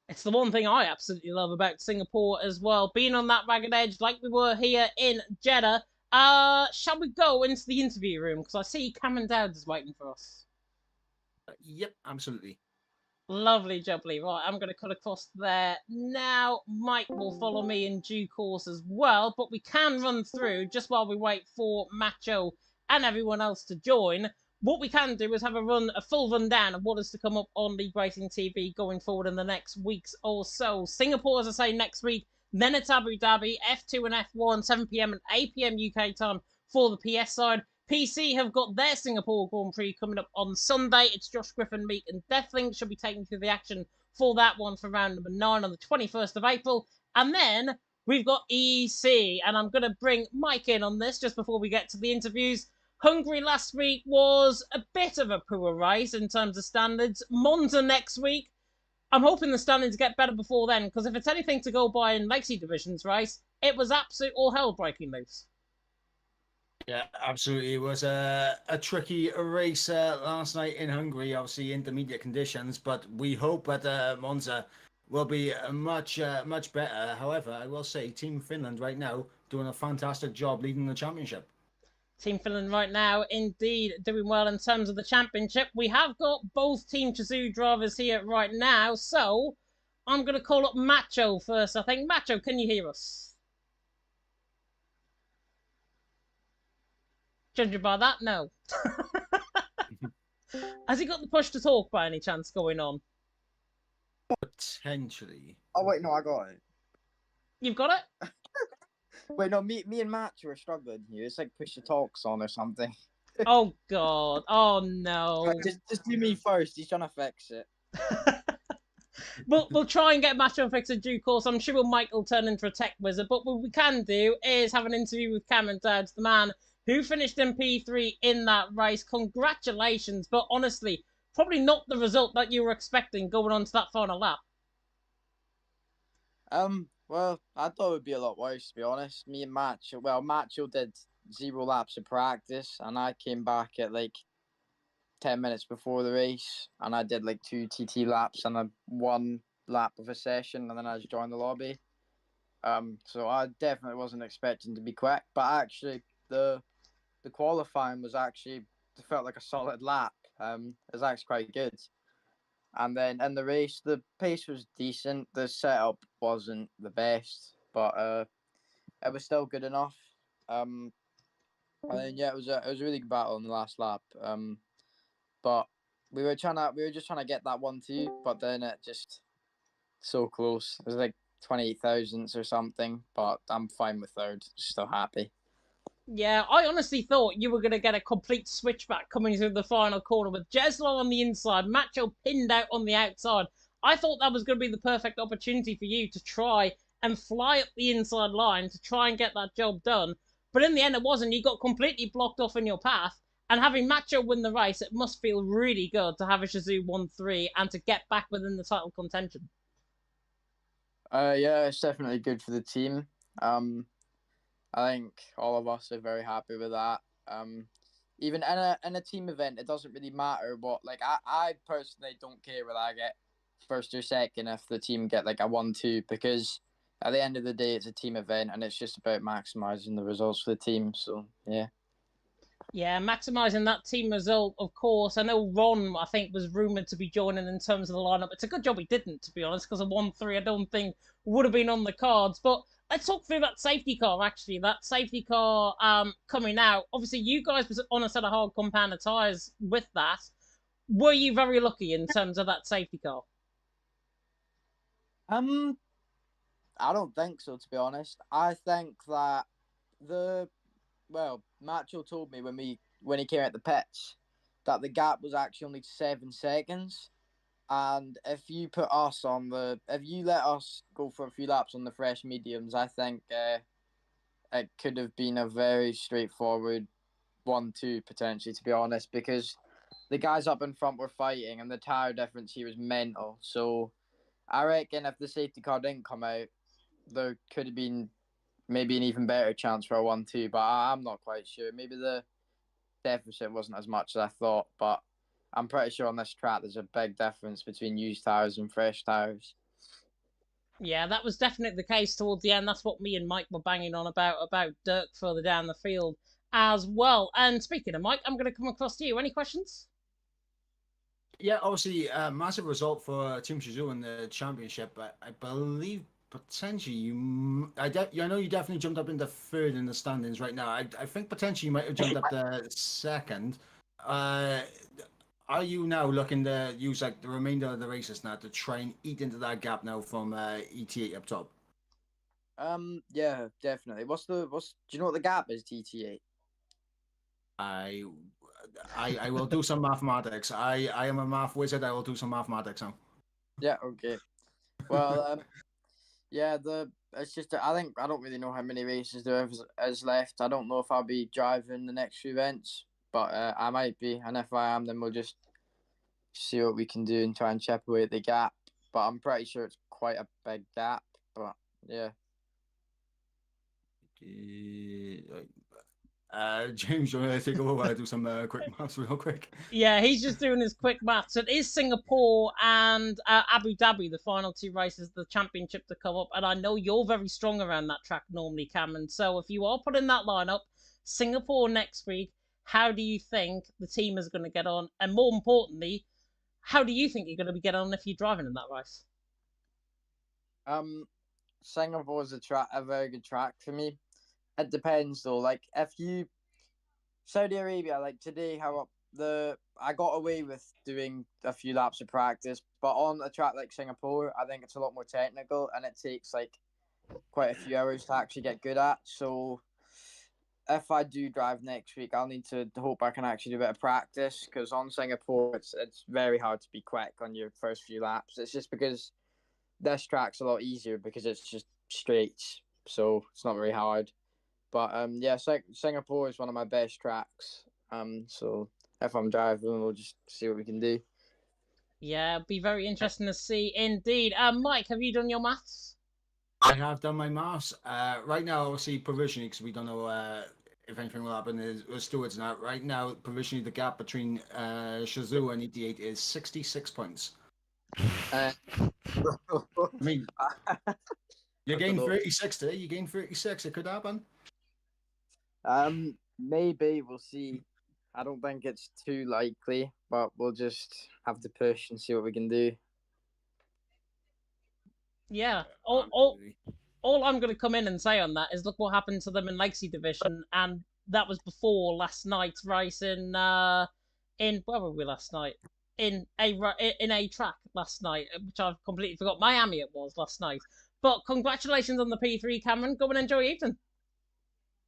It's the one thing I absolutely love about Singapore as well, being on that ragged edge like we were here in Jeddah. Shall we go into the interview room? Because I see Cameron Dowds is waiting for us. Yep, absolutely. Lovely jubbly. Right, I'm going to cut across there now. Mike will follow me in due course as well, but we can run through, just while we wait for Macho and everyone else to join. What we can do is have a full rundown of what is to come up on League Racing TV going forward in the next weeks or so. Singapore, as I say, next week. Then it's Abu Dhabi, F2 and F1, 7 p.m. and 8 p.m. UK time for the PS side. PC have got their Singapore Grand Prix coming up on Sunday. It's Josh Griffin, Meek and Deathlink should be taking through the action for that one for round number 9 on the 21st of April. And then we've got EC, and I'm going to bring Mike in on this just before we get to the interviews. Hungary last week was a bit of a poor race in terms of standards. Monza next week. I'm hoping the standards get better before then, because if it's anything to go by in Legacy Division's race, it was absolute all hell breaking loose. Yeah, absolutely. It was a tricky race last night in Hungary, obviously intermediate conditions, but we hope that Monza will be much better. However, I will say Team Finland right now doing a fantastic job leading the championship. Team Finland right now, indeed, doing well in terms of the championship. We have got both Team Chazoo drivers here right now, so I'm going to call up Macho first, I think. Macho, can you hear us? Judging by that, no. Has he got the push to talk by any chance going on? Potentially. Oh, wait, no, I got it. You've got it? Wait, no, me and Matt were struggling here. It's like push the talks on or something. Oh, God. Oh, no. Just do me first. He's trying to fix it. We'll try and get Macho fixed in due course. I'm sure Mike will turn into a tech wizard. But what we can do is have an interview with Cameron Dowds, the man who finished in P3 in that race. Congratulations. But honestly, probably not the result that you were expecting going on to that final lap. Well, I thought it would be a lot worse, to be honest. Me and Macho did 0 laps of practice, and I came back at like 10 minutes before the race, and I did like 2 TT laps and 1 lap of a session, and then I just joined the lobby. So I definitely wasn't expecting to be quick, but actually the qualifying was actually felt like a solid lap. It was actually quite good. And then in the race, the pace was decent. The setup wasn't the best, but it was still good enough. And then yeah, it was a really good battle in the last lap. But we were just trying to get that 1-2, but then it just so close. It was like 28 thousandths or something, but I'm fine with third. Still happy. Yeah, I honestly thought you were going to get a complete switchback coming through the final corner with Jeslo on the inside, Macho pinned out on the outside. I thought that was going to be the perfect opportunity for you to try and fly up the inside line to try and get that job done. But in the end, it wasn't. You got completely blocked off in your path. And having Macho win the race, it must feel really good to have a Shazoo 1-3 and to get back within the title contention. Yeah, it's definitely good for the team. I think all of us are very happy with that. Even in a team event, it doesn't really matter what. Like I personally don't care whether I get first or second if the team get like a 1-2, because at the end of the day, it's a team event and it's just about maximizing the results for the team. So yeah. Yeah, maximising that team result, of course. I know Ron, I think, was rumoured to be joining in terms of the lineup. It's a good job he didn't, to be honest, because a 1-3 I don't think would have been on the cards. But let's talk through that safety car, actually. That safety car coming out. Obviously, you guys was on a set of hard compounder tyres with that. Were you very lucky in terms of that safety car? I don't think so, to be honest. I think that Macho told me when he came out the pits that the gap was actually only 7 seconds, and if you let us go for a few laps on the fresh mediums, I think it could have been a very straightforward 1-2 potentially, to be honest, because the guys up in front were fighting and the tire difference here was mental. So I reckon if the safety car didn't come out, there could have been maybe an even better chance for a 1-2, but I'm not quite sure. Maybe the deficit wasn't as much as I thought, but I'm pretty sure on this track there's a big difference between used tyres and fresh tyres. Yeah, that was definitely the case towards the end. That's what me and Mike were banging on about Dirk further down the field as well. And speaking of Mike, I'm going to come across to you. Any questions? Yeah, obviously, massive result for Team Shazoo in the championship. But I believe potentially I know you definitely jumped up into third in the standings right now. I think potentially you might have jumped up to second. Are you now looking to use like the remainder of the races now to try and eat into that gap now from ET8 up top? Yeah, definitely. Do you know what the gap is, TT8? I will do some mathematics. I am a math wizard. I will do some mathematics now. Yeah, okay. Well, yeah, it's just I think I don't really know how many races there is left. I don't know if I'll be driving the next few events, but I might be, and if I am, then we'll just see what we can do and try and chip away at the gap. But I'm pretty sure it's quite a big gap. But yeah. James, you want to take over while I do some quick maths real quick? Yeah, he's just doing his quick maths. It is Singapore and Abu Dhabi, the final two races, the championship to come up. And I know you're very strong around that track normally, Cameron. So if you are putting that lineup, Singapore next week, how do you think the team is going to get on? And more importantly, how do you think you're going to get on if you're driving in that race? Singapore is a very good track for me. It depends though. Like if you Saudi Arabia, like today, I got away with doing a few laps of practice, but on a track like Singapore, I think it's a lot more technical and it takes like quite a few hours to actually get good at. So if I do drive next week, I'll need to hope I can actually do a bit of practice, because on Singapore, it's very hard to be quick on your first few laps. It's just because this track's a lot easier because it's just straights, so it's not very hard. But yeah, Singapore is one of my best tracks. So if I'm driving, we'll just see what we can do. Yeah, it'll be very interesting to see indeed. Mike, have you done your maths? I have done my maths. Right now, obviously, provisionally, because we don't know if anything will happen with stewards now. Right now, provisionally, the gap between Shazoo and ET8 is 66 points. I mean, you gained 36 today. You gained 36. It could happen. Maybe we'll see. I don't think it's too likely, but we'll just have to push and see what we can do. Yeah. All I'm going to come in and say on that is look what happened to them in Legacy Division, and that was before last night's race in where were we last night? In a track last night, which I've completely forgot. Miami it was last night. But congratulations on the P3, Cameron. Go and enjoy your evening.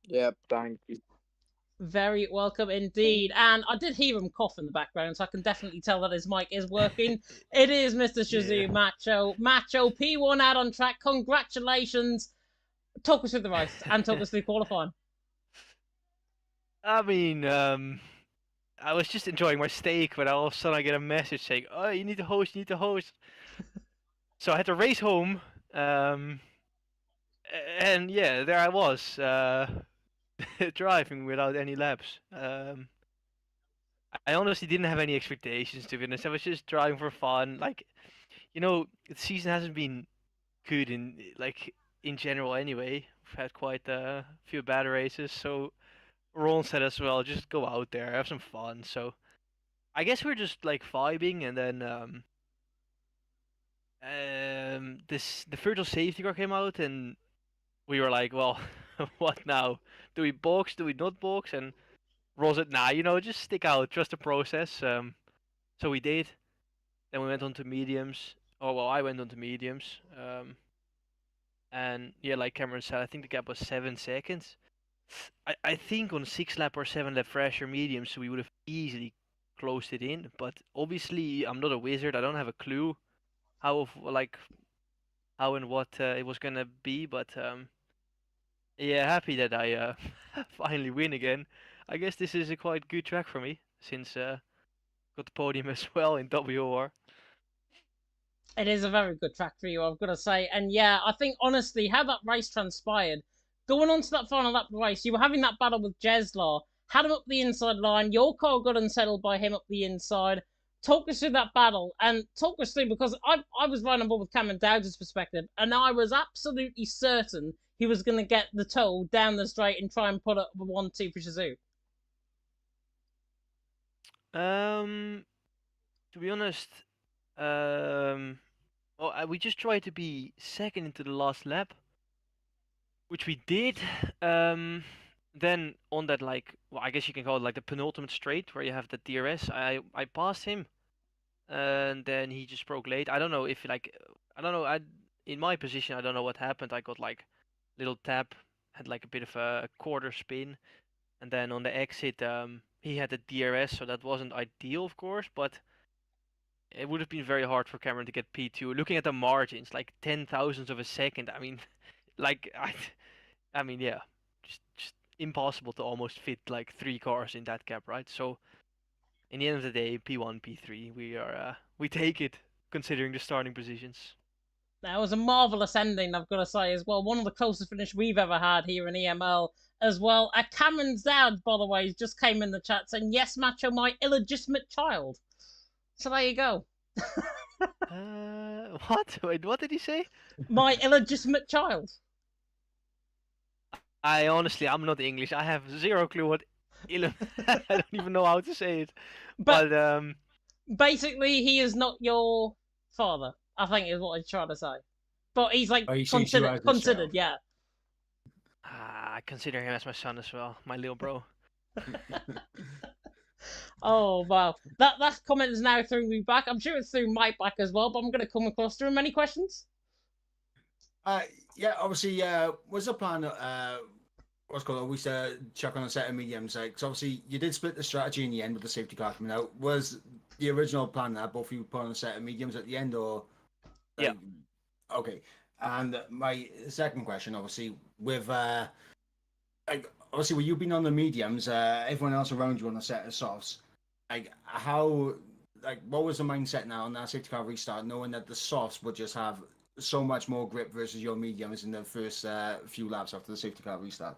Yep, thank you. Very welcome indeed. And I did hear him cough in the background, so I can definitely tell that his mic is working. It is Mr. Shazoo Macho. Macho, P1 out on track. Congratulations. Talk us through the race and talk us through qualifying. I mean, I was just enjoying my steak, but all of a sudden I get a message saying, "Oh, you need to host, you need to host." So I had to race home, and yeah, there I was, driving without any laps. I honestly didn't have any expectations, to be honest. I was just driving for fun. Like, the season hasn't been good in general anyway. We've had quite a few bad races, so Ron said as well, just go out there, have some fun. So I guess we're just like vibing, and then the virtual safety car came out, and we were like, well, what now? Do we box? Do we not box? And Ron said, nah, just stick out, trust the process. So we did. Then we went on to mediums. Oh well, I went on to mediums. And yeah, like Cameron said, I think the gap was 7 seconds. I think on 6 lap or 7 lap fresher mediums we would have easily closed it in. But obviously I'm not a wizard. I don't have a clue how and what it was gonna be. But yeah, happy that I finally win again. I guess this is a quite good track for me since got the podium as well in WR. It is a very good track for you, I've got to say. And yeah, I think honestly, how that race transpired, going on to that final lap of the race, you were having that battle with Jeslar, had him up the inside line, your car got unsettled by him up the inside. Talk us through that battle and talk us through, because I was right on board with Cameron Dowd's perspective, and I was absolutely certain he was going to get the toe down the straight and try and put up the 1-2 for Shazoo. To be honest, um, we just tried to be second into the last lap, which we did. Then on that, well, I guess you can call it like the penultimate straight where you have the DRS. I passed him, and then he just broke late. I don't know if I don't know. In my position, I don't know what happened. I got like little tap, had like a bit of a quarter spin, and then on the exit, he had the DRS, so that wasn't ideal, of course, but it would have been very hard for Cameron to get P2. Looking at the margins, like 10,000ths of a second. I mean, like I mean, yeah, just impossible to almost fit like 3 cars in that gap, right? So in the end of the day, P1, P3, we take it considering the starting positions. That was a marvellous ending, I've got to say, as well. One of the closest finish we've ever had here in EML as well. Cameron Dowd, by the way, just came in the chat saying, yes, Macho, my illegitimate child. So there you go. What? Wait, what did he say? My illegitimate child. I'm not English. I have zero clue what I don't even know how to say it. But But basically, he is not your father, I think is what he's trying to say. But he's like he sees you as his considered, child. yeah. I consider him as my son as well, my little bro. Oh wow, that comment is now through me back. I'm sure it's through Mike back as well, but I'm going to come across to him. Any questions? Yeah, obviously, was the plan, what's called, always check on a set of mediums? Like, 'cause obviously, you did split the strategy in the end with the safety car coming out. Was the original plan that both of you put on a set of mediums at the end, or? Yeah. Okay. And my second question, obviously, with obviously, with you being on the mediums, everyone else around you on a set of softs, what was the mindset now on that safety car restart, knowing that the softs would just have so much more grip versus your mediums in the first few laps after the safety car restart?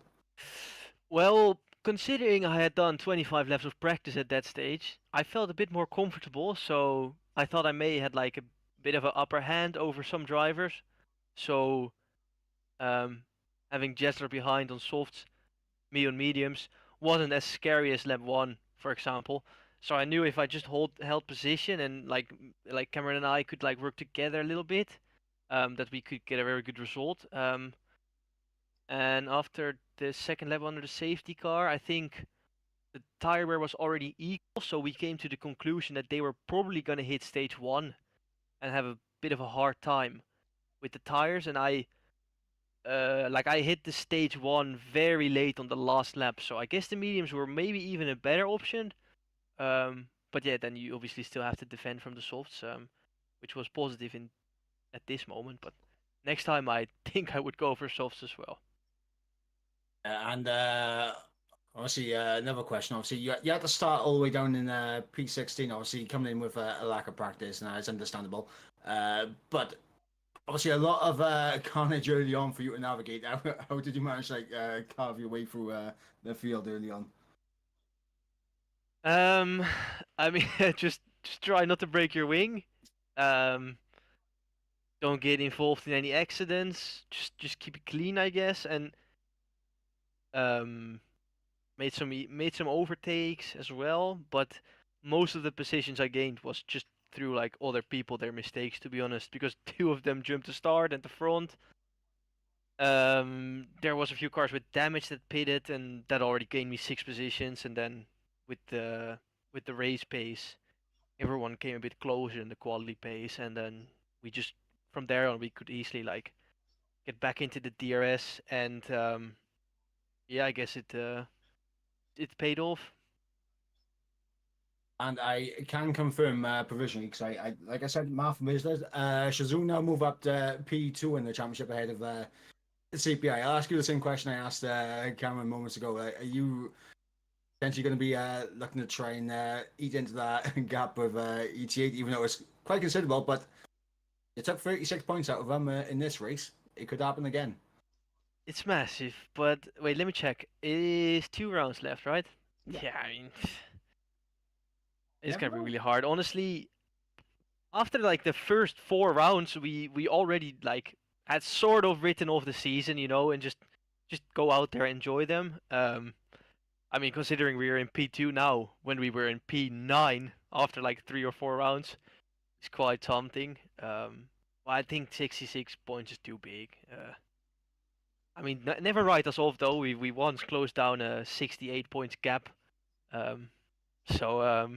Well, considering I had done 25 laps of practice at that stage, I felt a bit more comfortable, so I thought I may had like a bit of an upper hand over some drivers. So, having Jessler behind on softs, me on mediums, wasn't as scary as lap 1, for example. So I knew if I just held position and like Cameron and I could like work together a little bit, that we could get a very good result. And after the second lap under the safety car, I think the tire wear was already equal, so we came to the conclusion that they were probably gonna hit stage 1 and have a bit of a hard time with the tires. And I hit the stage 1 very late on the last lap, so I guess the mediums were maybe even a better option. But yeah, then you obviously still have to defend from the softs, which was positive at this moment. But next time I think I would go for softs as well. And Obviously, another question. Obviously, you had to start all the way down in P16. Obviously, coming in with a lack of practice, and it's understandable. But obviously, a lot of carnage early on for you to navigate. How did you manage to carve your way through the field early on? I mean, just try not to break your wing. Um, don't get involved in any accidents. Just keep it clean, I guess, and um, made some overtakes as well. But most of the positions I gained was just through like other people, their mistakes, to be honest, because two of them jumped to start and the front. There was a few cars with damage that pitted, and that already gained me 6 positions. And then with the race pace, everyone came a bit closer in the quality pace, and then we just from there on we could easily like get back into the DRS, and yeah, I guess it paid off. And I can confirm provisionally because I like I said, Martha Mislers, Shazoo now move up to P2 in the championship ahead of CPI. I'll ask you the same question I asked Cameron moments ago. Are you potentially going to be looking to try and eat into that gap with ET8, even though it's quite considerable? But it took 36 points out of them in this race. It could happen again. It's massive, but wait, let me check. It is 2 rounds left, right? Yeah. I mean, it's Never gonna be know. really hard. Honestly, after like the first 4 rounds, we already like had sort of written off the season, and just go out there and enjoy them. I mean, considering we are in P2 now, when we were in P9 after like 3 or 4 rounds, it's quite something. But I think 66 points is too big. I mean, never write us off though. We once closed down a 68 points gap. Um, so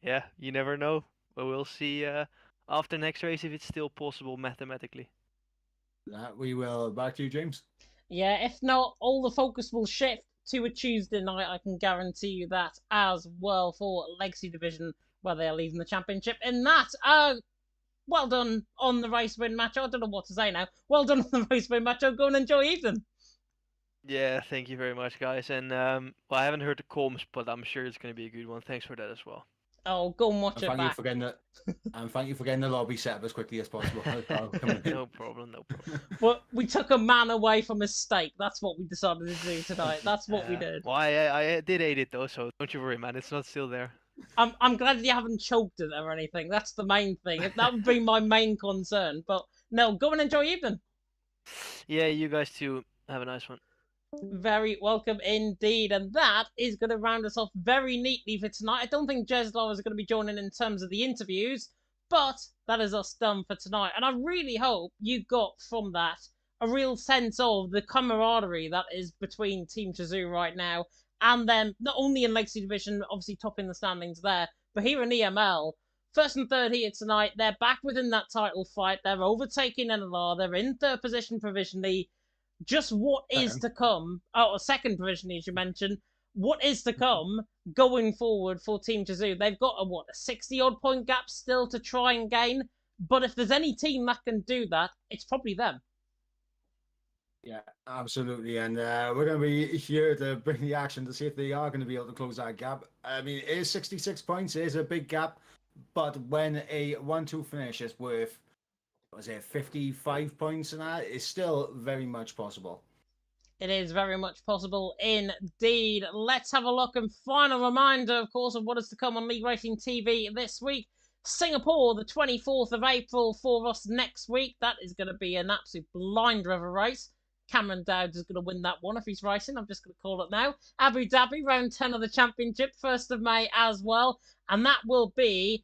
yeah, you never know. But we'll see after next race if it's still possible mathematically. We will. Back to you, James. Yeah, if not, all the focus will shift to a Tuesday night. I can guarantee you that as well for Legacy Division, where they are leaving the championship. In that, well done on the race win match. I don't know what to say now. Well done on the race win match. Go and enjoy evening. Yeah, thank you very much, guys. And well, I haven't heard the comms, but I'm sure it's going to be a good one. Thanks for that as well. Oh, go and watch And it thank you back. for getting the and thank you for getting the lobby set up as quickly as possible. No problem, no problem. Well, we took a man away from his steak. That's what we decided to do tonight. That's what we did. Well, I did eat it though, so don't you worry, man. It's not still there. I'm glad you haven't choked it or anything. That's the main thing. That would be my main concern. But no, go and enjoy evening. Yeah, you guys too. Have a nice one. Very welcome indeed. And that is going to round us off very neatly for tonight. I don't think Jeslar is going to be joining in terms of the interviews, but that is us done for tonight. And I really hope you got from that a real sense of the camaraderie that is between Team Chazoo right now and them, not only in Legacy Division, obviously topping the standings there, but here in EML. First and third here tonight, they're back within that title fight. They're overtaking NLR. They're in third position provisionally. Just what is to come, second provisionally, as you mentioned, what is to come going forward for Team Chazoo? They've got a 60-odd point gap still to try and gain, but if there's any team that can do that, it's probably them. Yeah, absolutely. And we're going to be here to bring the action to see if they are going to be able to close that gap. I mean, it is 66 points. It is a big gap. But when a 1-2 finish is worth, was it 55 points, and that is still very much possible. It is very much possible indeed. Let's have a look, and final reminder, of course, of what is to come on League Racing TV this week. Singapore, the 24th of April for us next week. That is going to be an absolute blinder of a race. Cameron Dowd is going to win that one if he's racing. I'm just going to call it now. Abu Dhabi, round 10 of the championship, 1st of May as well. And that will be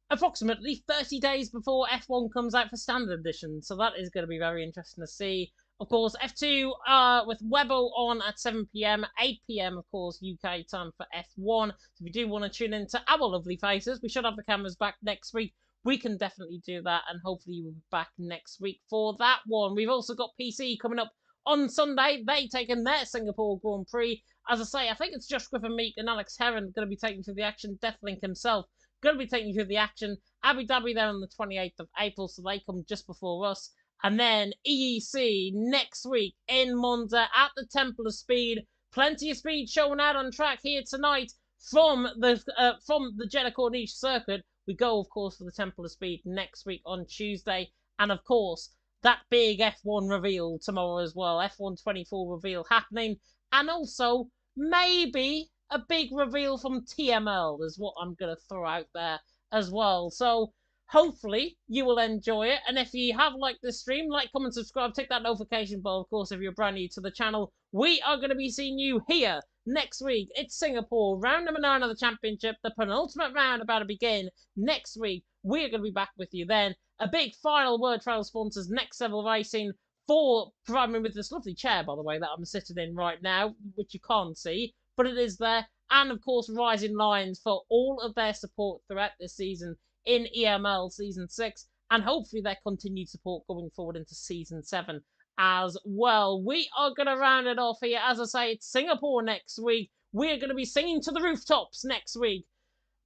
approximately 30 days before F1 comes out for Standard Edition. So that is going to be very interesting to see. Of course, F2 with Webbo on at 7 p.m, 8 p.m, of course, UK time for F1. So if you do want to tune in to our lovely faces, we should have the cameras back next week. We can definitely do that, and hopefully you'll be back next week for that one. We've also got PC coming up on Sunday. They taking their Singapore Grand Prix. As I say, I think it's Josh Griffin Meek and Alex Heron going to be taking to the action. Deathlink himself going to be taking you through the action. Abu Dhabi there on the 28th of April, so they come just before us. And then EEC next week in Monza at the Temple of Speed. Plenty of speed showing out on track here tonight from the Jeddah Corniche circuit. We go, of course, for the Temple of Speed next week on Tuesday. And, of course, that big F1 reveal tomorrow as well. F1 24 reveal happening. And also, maybe a big reveal from TML is what I'm going to throw out there as well. So, hopefully, you will enjoy it. And if you have liked this stream, like, comment, subscribe, tick that notification bell, of course, if you're brand new to the channel. We are going to be seeing you here next week. It's Singapore, round number 9 of the championship. The penultimate round about to begin next week. We're going to be back with you then. A big final word for our sponsors, Next Level Racing, for providing me with this lovely chair, by the way, that I'm sitting in right now, which you can't see, but it is there. And, of course, Rising Lions for all of their support throughout this season in EML Season 6, and hopefully their continued support going forward into Season 7 as well. We are going to round it off here. As I say, it's Singapore next week. We're going to be singing to the rooftops next week.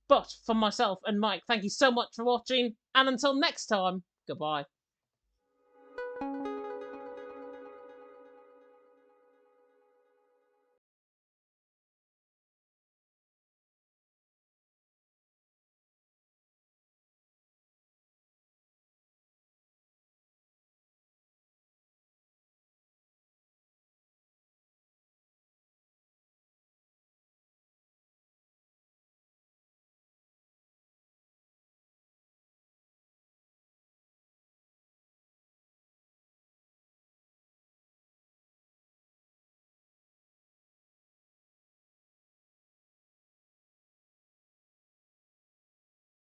But for myself and Mike, thank you so much for watching, and until next time, goodbye.